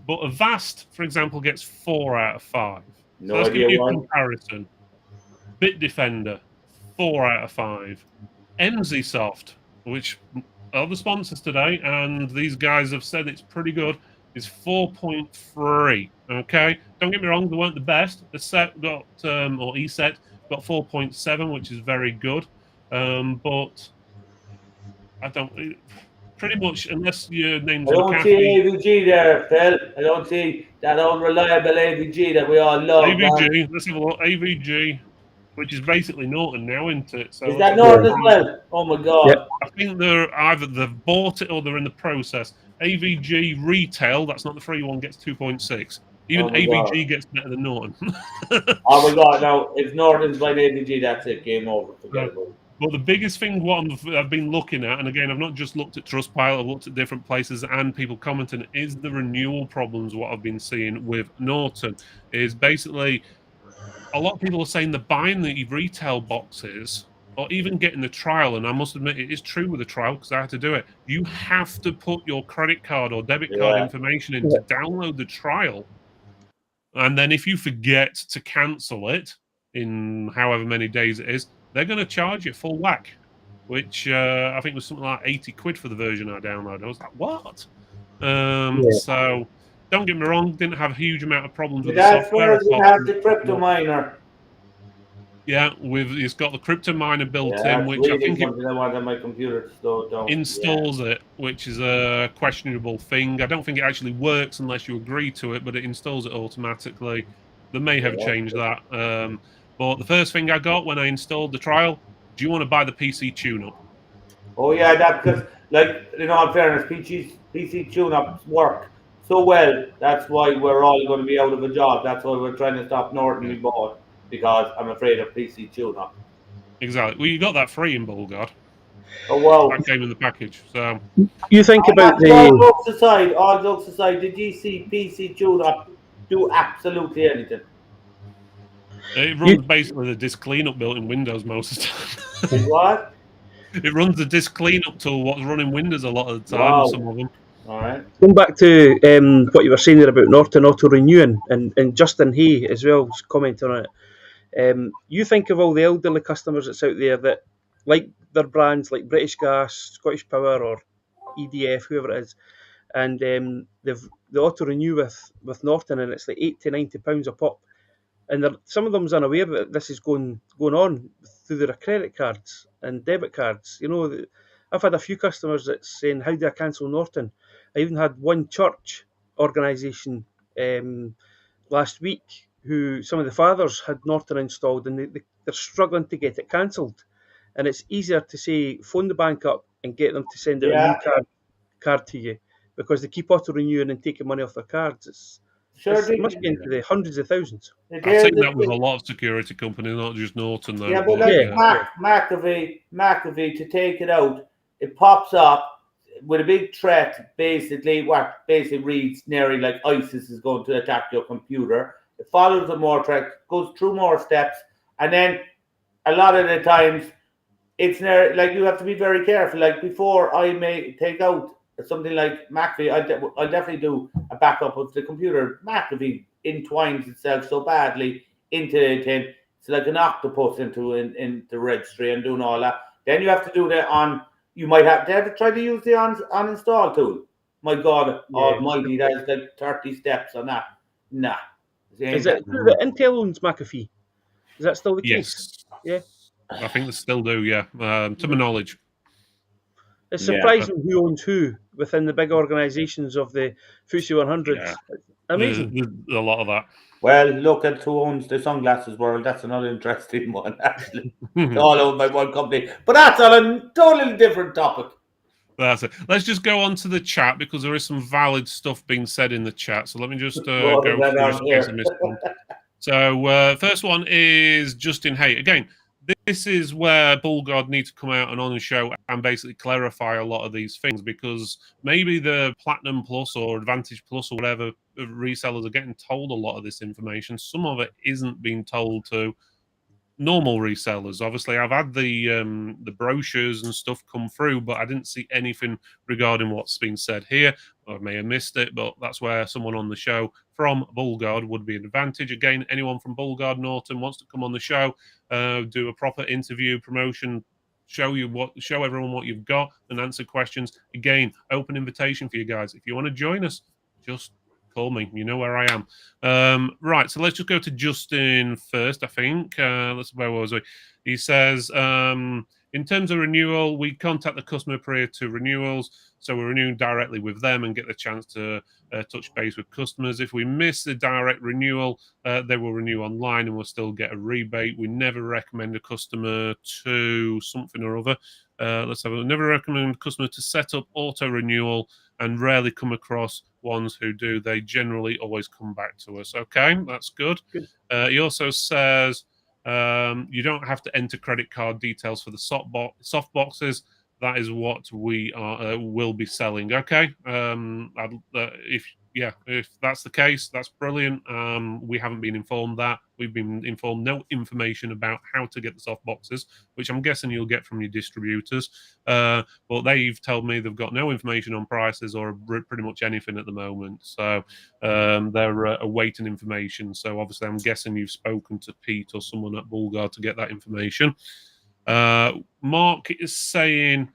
But Avast, for example, gets 4 out of 5. No so let's idea give you a why. comparison. Bitdefender, 4 out of 5. NZSoft, which are the sponsors today, and these guys have said it's pretty good, is 4.3. Okay, don't get me wrong, they weren't the best. The set got, or ESET got 4.7, which is very good. But I don't. Pretty much, unless your name's I don't McAfee. see AVG there, Phil. I don't see that unreliable AVG that we all love, man. AVG, let's have a look. AVG, which is basically Norton now, isn't it? So Is that Norton as well? Oh my God. Yep. I think they're either they've bought it or they're in the process. AVG retail, that's not the free one, gets 2.6. Even Oh my AVG God. gets better than Norton. Oh my God! Now, if Norton's by AVG, that's it. Game over. Forget about it. But the biggest thing what I've been looking at, and again, I've not just looked at Trustpilot, I've looked at different places and people commenting, is the renewal problems. What I've been seeing with Norton is basically a lot of people are saying they're buying the retail boxes or even getting the trial. And I must admit, it is true with the trial because I had to do it. You have to put your credit card or debit card information in to download the trial. And then if you forget to cancel it in however many days it is, they're going to charge you full whack, which I think was something like 80 quid for the version I downloaded. I was like, what? So don't get me wrong, didn't have a huge amount of problems with the software. That's where you have the crypto miner. Yeah, it's got the crypto miner built in, which really I think something I want on my computer to slow down. Installs it, which is a questionable thing. I don't think it actually works unless you agree to it, but it installs it automatically. They may have changed that. But the first thing I got when I installed the trial, do you want to buy the PC tune-up? Oh yeah, that because like in all fairness, PC tune-ups work so well. That's why we're all going to be out of a job. That's why we're trying to stop Norton we bought, because I'm afraid of PC tune-up. Exactly. Well, you got that free in Bullguard. Oh wow! That came in the package. So you think about all jokes aside, did you see PC tune-up do absolutely anything? It runs basically the disk cleanup built in Windows most of the time. What? It runs the disk cleanup tool what's running Windows a lot of the time. Wow. Some of them. All right. Going back to what you were saying there about Norton auto renewing, and Justin Hay as well was commenting on it. You think of all the elderly customers that's out there that like their brands like British Gas, Scottish Power, or EDF, whoever it is, and they've the auto renew with Norton, and it's like £80 to £90 a pop. And some of them's unaware that this is going on through their credit cards and debit cards. You know, I've had a few customers that's saying, "How do I cancel Norton?" I even had one church organisation last week who some of the fathers had Norton installed, and they're struggling to get it cancelled. And it's easier to say phone the bank up and get them to send out a new card to you, because they keep auto renewing and taking money off their cards. It must be into the hundreds of thousands. I've seen that with a lot of security companies, not just Norton. Though, yeah, but like McAfee, to take it out, it pops up with a big threat, basically, what basically reads nearly like ISIS is going to attack your computer. It follows the more track, goes through more steps, and then a lot of the times it's near, like you have to be very careful. Like before I may take out something like McAfee, I'll definitely do a backup of the computer. McAfee entwines itself so badly into the thing. It's like an octopus into the registry and doing all that. Then you have to do that on. You might have to try to use the uninstall tool. My God Almighty, that is like 30 steps on that. Nah. Is it true that Intel owns McAfee? Is that still the case? Yeah. I think they still do. Yeah. To my knowledge. It's surprising who owns who within the big organisations of the FTSE 100. Yeah. Amazing. There's a lot of that. Well, look at who owns the sunglasses world. That's another interesting one, actually. It's all owned by one company. But that's on a totally different topic. That's it. Let's just go on to the chat, because there is some valid stuff being said in the chat. So let me just go through some So first one is Justin Hay. Again, this is where Bullguard needs to come out and on the show and basically clarify a lot of these things, because maybe the Platinum Plus or Advantage Plus or whatever resellers are getting told a lot of this information. Some of it isn't being told to normal resellers. Obviously, I've had the brochures and stuff come through, but I didn't see anything regarding what's been said here. I may have missed it, but that's where someone on the show from Bullguard would be an advantage. Again, anyone from Bullguard Norton wants to come on the show, do a proper interview, promotion, show everyone what you've got and answer questions. Again, open invitation for you guys. If you want to join us, just call me. You know where I am. Right, so let's just go to Justin first, I think. Where was we? He says, In terms of renewal, we contact the customer prior to renewals, so we're renewing directly with them and get the chance to touch base with customers. If we miss the direct renewal, they will renew online and we'll still get a rebate. We never recommend a customer to something or other. Never recommend a customer to set up auto renewal, and rarely come across ones who do. They generally always come back to us. Okay, that's good. He also says you don't have to enter credit card details for the soft boxes. That is what we will be selling. Okay, if that's the case, that's brilliant. We haven't been informed that. We've been informed no information about how to get the soft boxes, which I'm guessing you'll get from your distributors. But they've told me they've got no information on prices or pretty much anything at the moment. So they're awaiting information. So obviously, I'm guessing you've spoken to Pete or someone at Bullguard to get that information. Mark is saying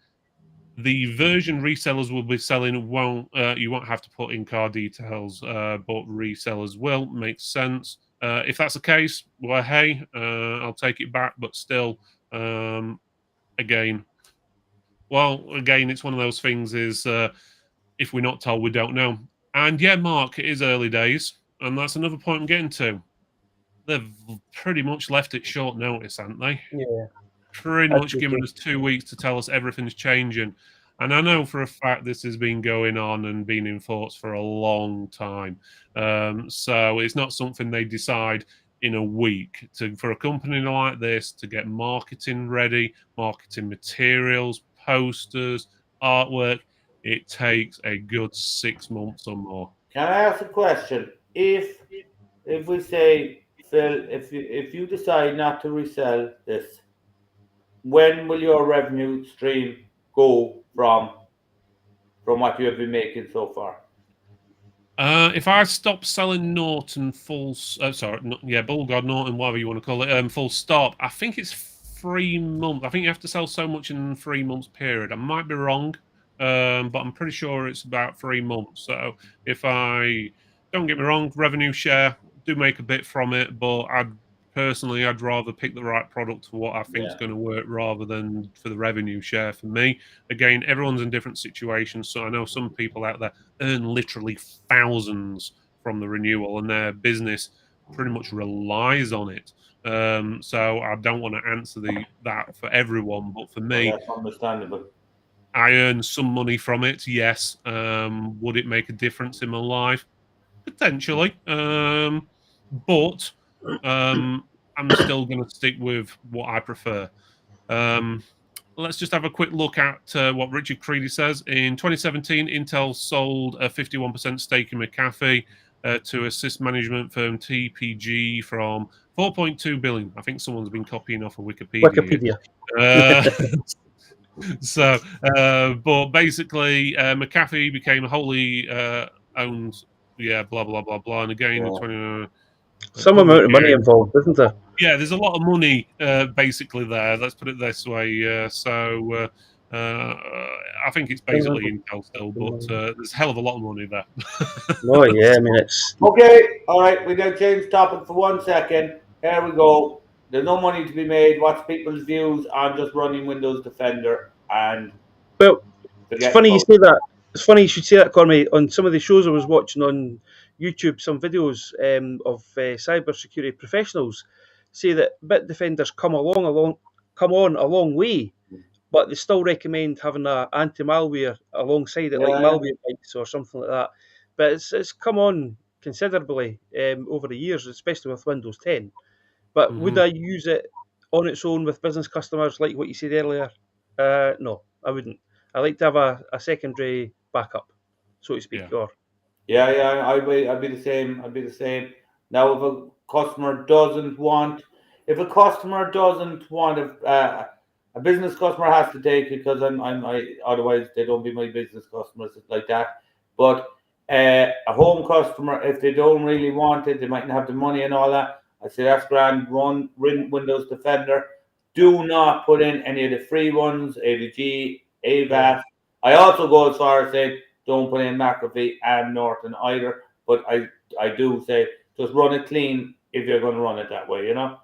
the version resellers will be selling you won't have to put in car details, but resellers will. Makes sense. If that's the case, well, hey, I'll take it back. But still, again, it's one of those things. Is if we're not told, we don't know. And yeah, Mark, it is early days, and that's another point I'm getting to. They've pretty much left it short notice, haven't they? Yeah. Pretty much given us 2 weeks to tell us everything's changing. And I know for a fact this has been going on and been in force for a long time. So it's not something they decide in a week. For a company like this to get marketing ready, marketing materials, posters, artwork, it takes a good 6 months or more. Can I ask a question? If we say, Phil, if you decide not to resell this, when will your revenue stream go from what you have been making so far? If I stop selling Norton Bullguard, Norton, whatever you want to call it, full stop, I think it's 3 months. I think you have to sell so much in a 3 months period. I might be wrong, but I'm pretty sure it's about 3 months. So don't get me wrong, revenue share, do make a bit from it, but I'd rather pick the right product for what I think is going to work rather than for the revenue share for me. Again, everyone's in different situations. So I know some people out there earn literally thousands from the renewal and their business pretty much relies on it. So I don't want to answer that for everyone, but for me, that's understandable. I earn some money from it, yes. Would it make a difference in my life? Potentially. But I'm still going to stick with what I prefer. Let's just have a quick look at what Richard Creedy says. In 2017, Intel sold a 51% stake in McAfee to assist management firm TPG from 4.2 billion. I think someone's been copying off of Wikipedia. But basically, McAfee became wholly owned. Yeah, blah blah blah blah. And again, some amount of money involved, isn't there? Yeah, there's a lot of money basically there. Let's put it this way. I think it's basically Intel still, but there's a hell of a lot of money there. Oh yeah, I mean it's okay. All right, we got to change topic for 1 second. Here we go. There's no money to be made. What's people's views on just running Windows Defender? And it's funny you say that. It's funny you should say that, Cormac. On some of the shows I was watching on YouTube, some videos of cybersecurity professionals say that Bitdefender's come on a long way, but they still recommend having an anti-malware alongside it, like Malwarebytes or something like that. But it's come on considerably over the years, especially with Windows 10. But would I use it on its own with business customers, like what you said earlier? No, I wouldn't. I like to have a secondary backup, so to speak. I'd be the same. Now, if a customer doesn't want, a business customer has to take it because otherwise they don't be my business customers like that. But a home customer, if they don't really want it, they mightn't have the money and all that. I say that's grand. Run Windows Defender. Do not put in any of the free ones, AVG, AVAS. I also go as far as saying don't put in McAfee and Norton either. But I do say just run it clean if you're going to run it that way, you know?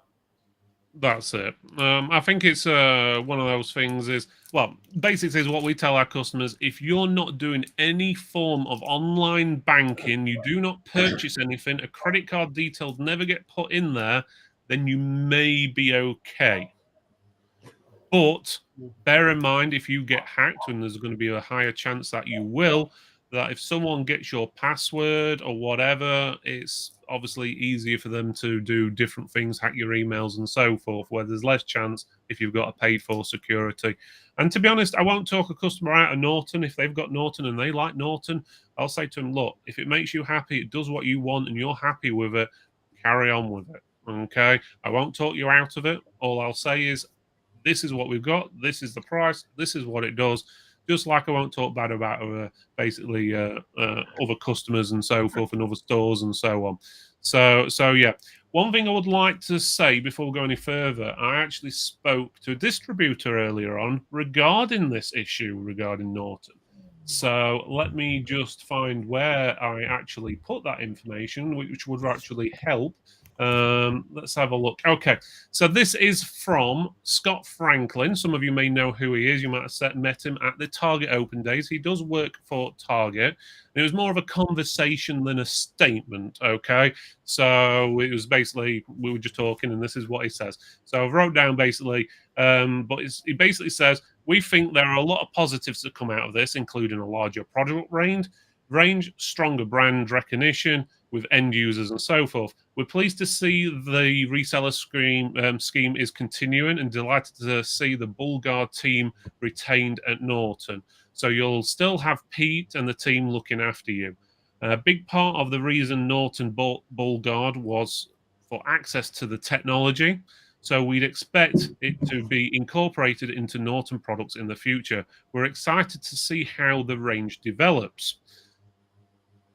That's it. I think it's one of those things is, well, basically is what we tell our customers. If you're not doing any form of online banking, you do not purchase anything, a credit card details never get put in there, then you may be okay. But bear in mind, if you get hacked, and there's going to be a higher chance that you will, that if someone gets your password or whatever, it's obviously easier for them to do different things, hack your emails and so forth, where there's less chance if you've got a paid for security. And to be honest, I won't talk a customer out of Norton. If they've got Norton and they like Norton, I'll say to them, look, if it makes you happy, it does what you want, and you're happy with it, carry on with it. Okay? I won't talk you out of it. All I'll say is, this is what we've got. This is the price. This is what it does. Just like I won't talk bad about basically other customers and so forth, and other stores and so on. So yeah. One thing I would like to say before we go any further, I actually spoke to a distributor earlier on regarding this issue regarding Norton. So let me just find where I actually put that information, which would actually help. Let's have a look. Okay, so this is from Scott Franklin. Some of you may know who he is. You might have met him at the Target Open Days. He does work for Target. And it was more of a conversation than a statement, okay? So it was basically, we were just talking, and this is what he says. So I wrote down basically, but he basically says, we think there are a lot of positives that come out of this, including a larger product range, stronger brand recognition with end users and so forth. We're pleased to see the reseller scheme is continuing, and delighted to see the Bullguard team retained at Norton. So you'll still have Pete and the team looking after you. A big part of the reason Norton bought Bullguard was for access to the technology. So we'd expect it to be incorporated into Norton products in the future. We're excited to see how the range develops.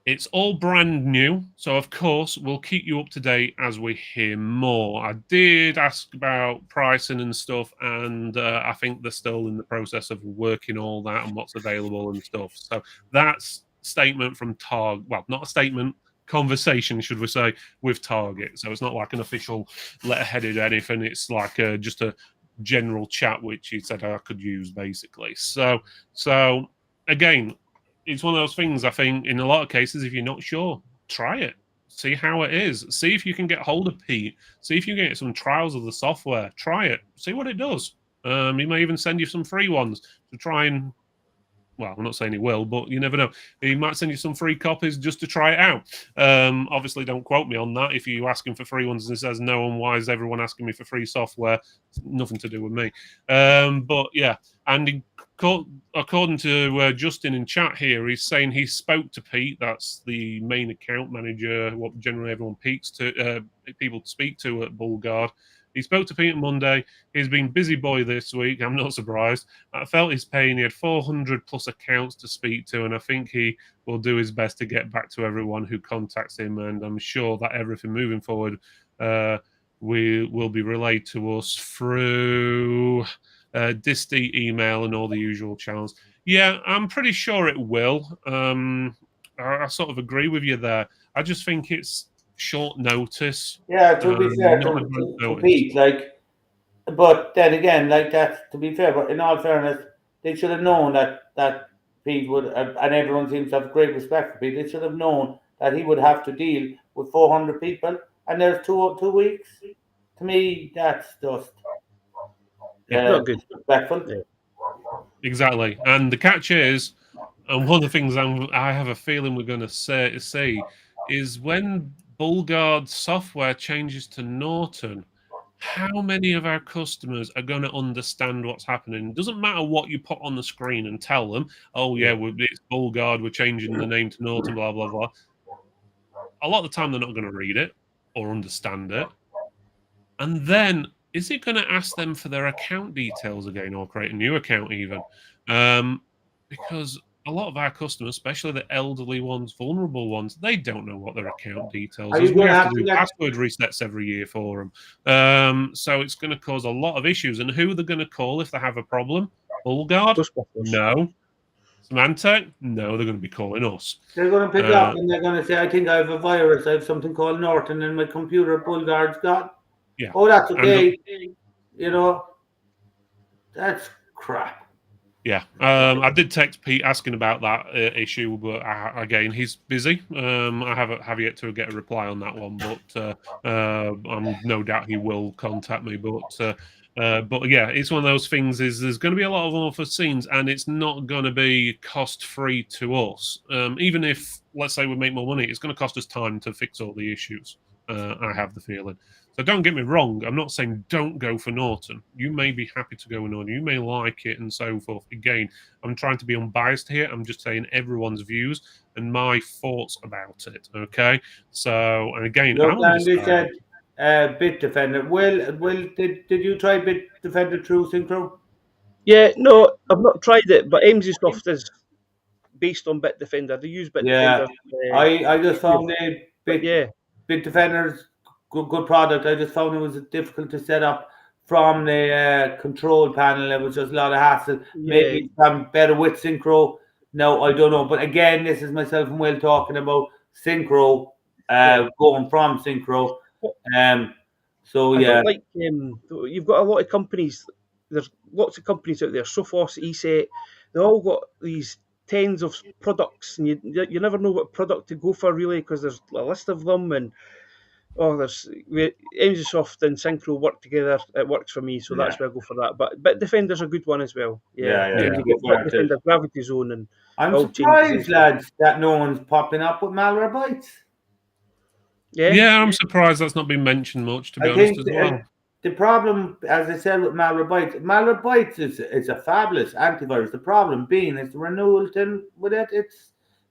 It's all brand new, so of course we'll keep you up to date as we hear more. I did ask about pricing and stuff, and I think they're still in the process of working all that and what's available and stuff. So that's statement from Target. Well, not a statement, conversation, should we say, with Target. So it's not like an official letter-headed anything. It's like just a general chat, which he said I could use basically. So again, it's one of those things, I think, in a lot of cases, if you're not sure, try it. See how it is. See if you can get hold of Pete. See if you can get some trials of the software. Try it. See what it does. He may even send you some free ones to try and, well, I'm not saying he will, but you never know. He might send you some free copies just to try it out. Obviously, don't quote me on that. If you ask him for free ones and he says no, and why is everyone asking me for free software? It's nothing to do with me. But yeah, and according to Justin in chat here, he's saying he spoke to Pete. That's the main account manager, what generally everyone people speak to at Bullguard. He spoke to Pete on Monday. He's been busy boy this week. I'm not surprised. I felt his pain. He had 400 plus accounts to speak to, and I think he will do his best to get back to everyone who contacts him. And I'm sure that everything moving forward will be relayed to us through Disty email and all the usual channels. Yeah, I'm pretty sure it will. I sort of agree with you there. I just think it's short notice. Yeah, to be fair to Pete, like, but then again, like that, to be fair, but in all fairness, they should have known that Pete would, and everyone seems to have great respect for Pete. They should have known that he would have to deal with 400 people, and there's 2 weeks. To me, that's just not good. Respectful. Yeah. Exactly, and the catch is, and one of the things I have a feeling we're going to see is when Bullguard software changes to Norton, how many of our customers are going to understand what's happening? It doesn't matter what you put on the screen and tell them, oh yeah, it's Bullguard, we're changing the name to Norton, blah, blah, blah. A lot of the time they're not going to read it or understand it. And then, is it going to ask them for their account details again or create a new account even? Because a lot of our customers, especially the elderly ones, vulnerable ones, they don't know what their account details is. We have to do password resets every year for them. So it's going to cause a lot of issues. And who are they going to call if they have a problem? Bullguard? No. Symantec? No, they're going to be calling us. They're going to pick up and they're going to say, I think I have a virus. I have something called Norton in my computer. Bullguard's got. Yeah. Oh, that's And okay. You know, that's crap. yeah, I did text Pete asking about that issue, but again, he's busy. I have yet to get a reply on that one, but I'm no doubt he will contact me. But yeah, it's one of those things. Is there's going to be a lot of unforeseens, and it's not going to be cost free to us. Even if, let's say, we make more money, it's going to cost us time to fix all the issues. I have the feeling. So don't get me wrong. I'm not saying don't go for Norton. You may be happy to go with Norton. You may like it and so forth. Again, I'm trying to be unbiased here. I'm just saying everyone's views and my thoughts about it. Okay. So, and again, Look, I'm Andy undecided. said Bit Defender. Will, did you try Bit Defender through Synchro? Yeah, no, I've not tried it, but Soft is based on Bitdefender. They use Yeah, Bitdefender. I just found a But yeah, Bit Defender's good product. I just found it was difficult to set up from the control panel. It was just a lot of hassle. yeah, Maybe I'm better with Synchro. No, I don't know. But again, this is myself and Will talking about Synchro, yeah. going from Synchro. So I yeah, don't like. You've got a lot of companies. There's lots of companies out there. Sophos, ESET. They all got these tens of products, and you never know what product to go for really because there's a list of them. And Soft and Synchro work together. It works for me, so that's yeah, where I go for that. But Bitdefender's a good one as well. Yeah, yeah. Yeah. and you've Give got granted. Bitdefender Gravity Zone, and it I'm all changes surprised, as well. lads, that no one's popping up with Malwarebytes. Yeah, Yeah, I'm surprised that's not been mentioned much, to be I honest, think as well. the problem, as I said, with Malwarebytes is a fabulous antivirus. The problem being is the renewal thing with it.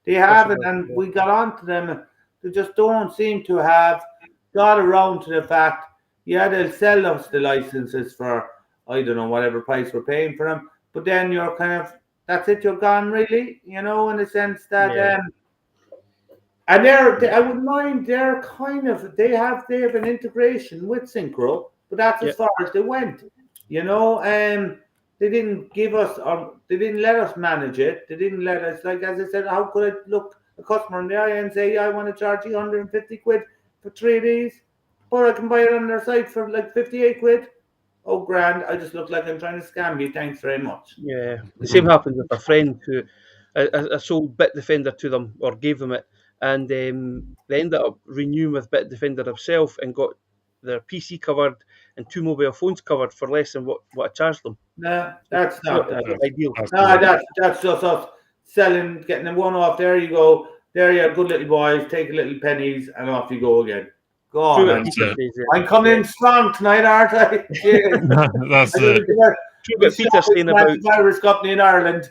They have it, possibly. and Yeah. we got onto them. They just don't seem to have got around to the fact. Yeah, they'll sell us the licenses for I don't know whatever price we're paying for them, but then you're kind of that's it. You're gone, really. You know, in the sense that Yeah. and I wouldn't mind. They're kind of they have an integration with Synchro, but that's as Yep. far as they went. You know, they didn't give us or they didn't let us manage it. They didn't let us like as I said. How could I look a customer in the eye and say, "Yeah, I want to charge you 150 quid for 3 days, but I can buy it on their site for like 58 quid." Oh, grand! I just look like I'm trying to scam you. Thanks very much. Yeah, the same happened with a friend who I sold Bitdefender to them or gave them it, and they ended up renewing with Bitdefender himself and got their PC covered and 2 mobile phones covered for less than what I charged them. No, So that's not that. it's ideal. That's No, good. that's just us selling, getting them one off. There you go. There you are, good little boys. Take a little pennies and off you go again. Go on, True what Andy. Peter it. says. I'm coming in strong tonight, aren't I? Yeah. That's I'm going it. to get True the what Peter's saying about antivirus company in Ireland.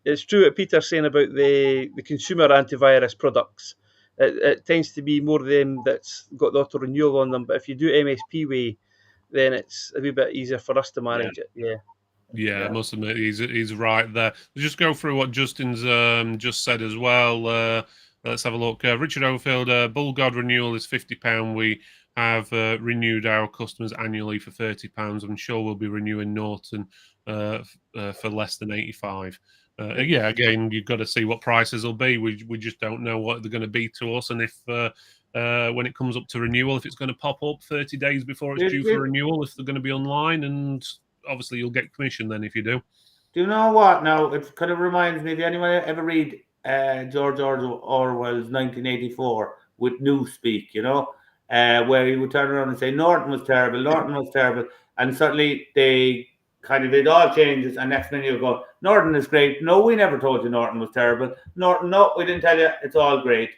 it's true what Peter's saying about the consumer antivirus products. It tends to be more them that's got the auto renewal on them. But if you do MSP way, then it's a wee bit easier for us to manage it. Yeah. Yeah, I Yeah. must admit he's right there. Let's just go through what Justin's just said as well. Let's have a look. Richard Oldfield, Bullguard renewal is £50. We have renewed our customers annually for £30. I'm sure we'll be renewing Norton for less than 85. Yeah, again, you've got to see what prices will be. We just don't know what they're going to be to us, and if when it comes up to renewal, if it's going to pop up 30 days before it's due for renewal, if they're going to be online, and obviously you'll get commission then if you do. Do you know what? Now, it kind of reminds me, did anyone ever read George Orwell's 1984 with Newspeak, you know, where he would turn around and say, Norton was terrible. And suddenly they kind of did all changes. And next minute you go, Norton is great. No, we never told you Norton was terrible. Norton, no, we didn't tell you. It's all great.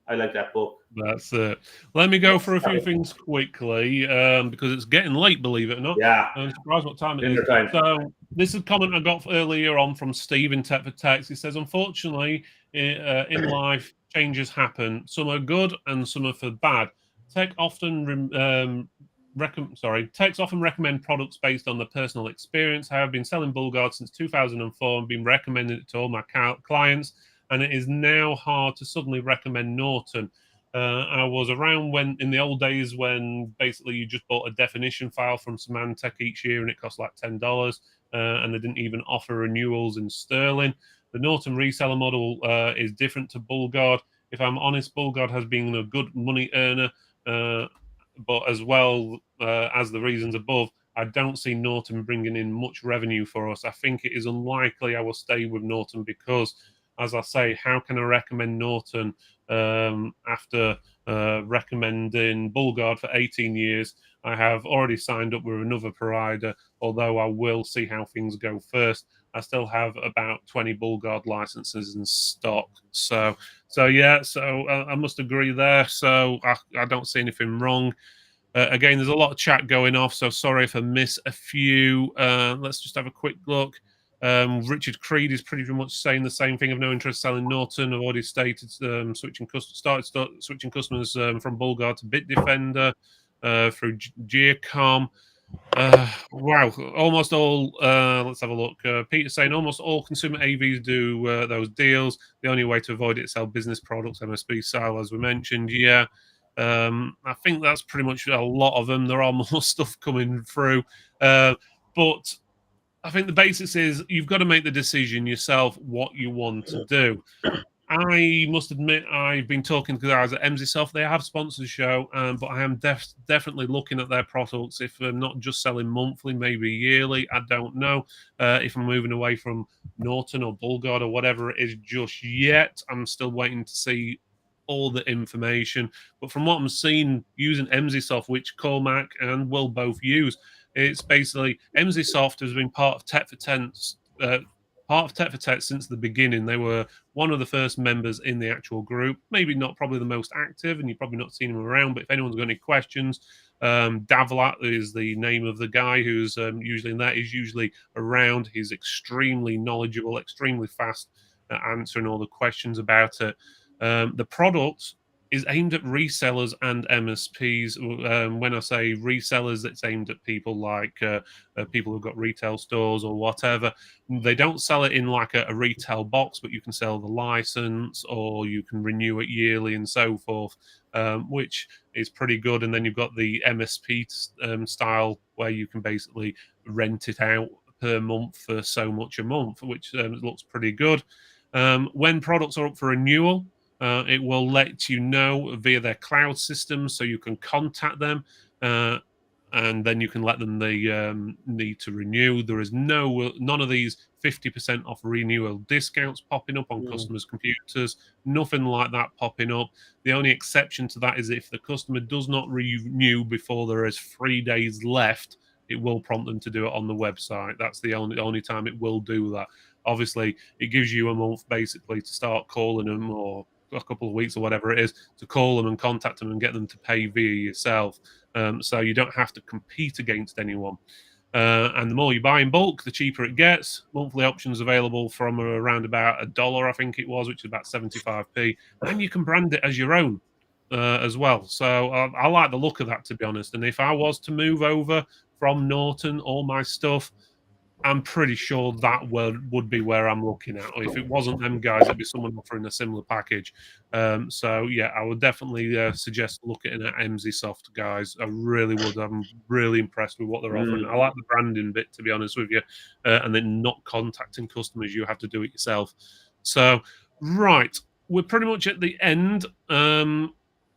I like that book. That's it. Let me go through a few things quickly because it's getting late, believe it or not. Yeah. I'm surprised what time it Dinner is. time. So this is a comment I got earlier on from Steve in Tech for Text. He says, unfortunately, in life, changes happen. Some are good and some are for bad. Techs often recommend products based on the personal experience. I have been selling Bullguard since 2004 and been recommending it to all my clients, and it is now hard to suddenly recommend Norton. I was around when in the old days when basically you just bought a definition file from Symantec each year and it cost like $10, and they didn't even offer renewals in sterling. The Norton reseller model is different to Bullguard. If I'm honest, Bullguard has been a good money earner but as well as the reasons above, I don't see Norton bringing in much revenue for us. I think it is unlikely I will stay with Norton because, as I say, how can I recommend Norton after recommending Bullguard for 18 years? I have already signed up with another provider, although I will see how things go first. I still have about 20 Bullguard licenses in stock. So I must agree there. So I don't see anything wrong. Again, there's a lot of chat going off, so sorry if I miss a few. Let's just have a quick look. Richard Creed is pretty much saying the same thing. I've no interest selling Norton. I've already stated started switching customers from Bullguard to Bitdefender through Geocom. Wow, almost all. Let's have a look. Peter's saying almost all consumer AVs do those deals. The only way to avoid it is sell business products, MSP style, as we mentioned. Yeah. I think that's pretty much a lot of them. There are more stuff coming through, but I think the basics is you've got to make the decision yourself what you want to do. I must admit I've been talking to the guys at MZSoft. They have sponsored the show, but I am definitely looking at their products. If I'm not just selling monthly, maybe yearly, I don't know. If I'm moving away from Norton or Bullguard or whatever it is just yet, I'm still waiting to see all the information. But from what I'm seeing using MZSoft, which Cormac and will both use, it's basically MZSoft has been part of Tech for Tech since the beginning. They were one of the first members in the actual group. Maybe not probably the most active, and you've probably not seen him around. But if anyone's got any questions, Davlat is the name of the guy who's usually in that. He's usually around. He's extremely knowledgeable, extremely fast at answering all the questions about it. The product is aimed at resellers and MSPs. When I say resellers, it's aimed at people like people who've got retail stores or whatever. They don't sell it in like a retail box, but you can sell the license or you can renew it yearly and so forth, which is pretty good. And then you've got the MSP style where you can basically rent it out per month for so much a month, which looks pretty good. When products are up for renewal, it will let you know via their cloud system, so you can contact them, and then you can let them need to renew. There is none of these 50% off renewal discounts popping up on customers' computers. Nothing like that popping up. The only exception to that is if the customer does not renew before there is 3 days left, it will prompt them to do it on the website. That's the only time it will do that. Obviously, it gives you a month basically to start calling them, or a couple of weeks or whatever it is, to call them and contact them and get them to pay via yourself. So you don't have to compete against anyone. And the more you buy in bulk, the cheaper it gets. Monthly options available from around about $1, I think it was, which is about 75p. And you can brand it as your own as well. So I like the look of that, to be honest. And if I was to move over from Norton, all my stuff, I'm pretty sure that would be where I'm looking at. Or if it wasn't them guys, it'd be someone offering a similar package. So yeah, I would definitely suggest looking at MZSoft guys. I really would. I'm really impressed with what they're offering. I like the branding bit, to be honest with you, and then not contacting customers. You have to do it yourself. So right, we're pretty much at the end.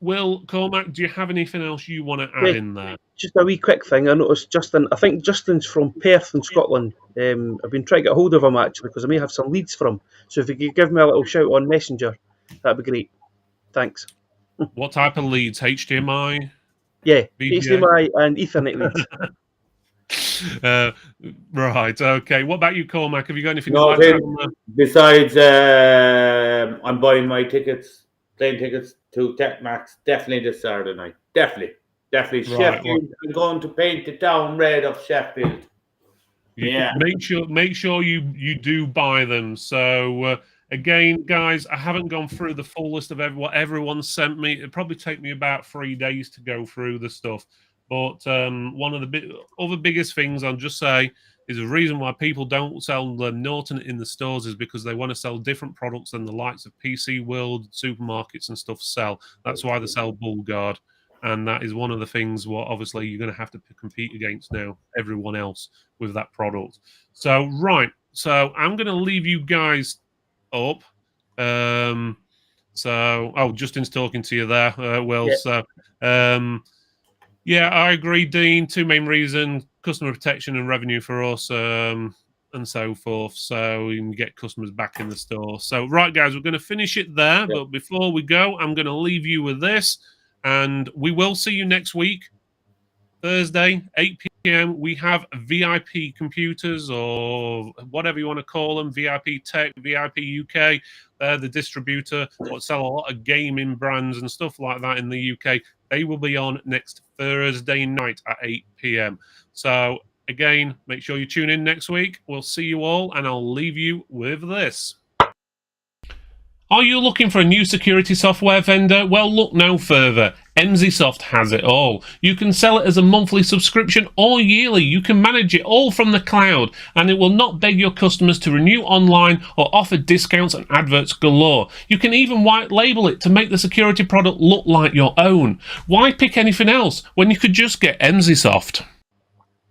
Will, Cormac, do you have anything else you want to add in there? Just a wee quick thing. I noticed Justin. I think Justin's from Perth in Scotland. I've been trying to get hold of him actually because I may have some leads for him. So if you could give me a little shout on Messenger, that'd be great. Thanks. What type of leads? HDMI? Yeah, VGA? HDMI and Ethernet leads. Right. Okay. What about you, Cormac? Have you got anything? No, besides, I'm buying my plane tickets to TechMax definitely this Saturday night. Definitely. Right, Sheffield. Well, I'm going to paint the town red of Sheffield. Yeah. Make sure you do buy them. So again, guys, I haven't gone through the full list of what everyone sent me. It'd probably take me about 3 days to go through the stuff. But one of the other biggest things I'll just say is the reason why people don't sell Norton in the stores is because they want to sell different products than the likes of PC World, supermarkets and stuff sell. That's why they sell Bullguard. And that is one of the things what obviously you're going to have to compete against now, everyone else with that product. So, right. So I'm going to leave you guys up. Justin's talking to you there, Will. Yeah. So, Yeah, I agree, Dean. Two main reasons: customer protection and revenue for us, and so forth. So we can get customers back in the store. So, right, guys, we're going to finish it there. Yep. But before we go, I'm going to leave you with this. And we will see you next week, Thursday, 8 p.m. We have VIP computers, or whatever you want to call them, VIP Tech, VIP UK. They're the distributor that sell a lot of gaming brands and stuff like that in the UK. They will be on next Thursday night at 8 p.m. So, again, make sure you tune in next week. We'll see you all, and I'll leave you with this. Are you looking for a new security software vendor? Well, look no further. Emsisoft has it all. You can sell it as a monthly subscription or yearly. You can manage it all from the cloud, and it will not beg your customers to renew online or offer discounts and adverts galore. You can even white label it to make the security product look like your own. Why pick anything else when you could just get Emsisoft?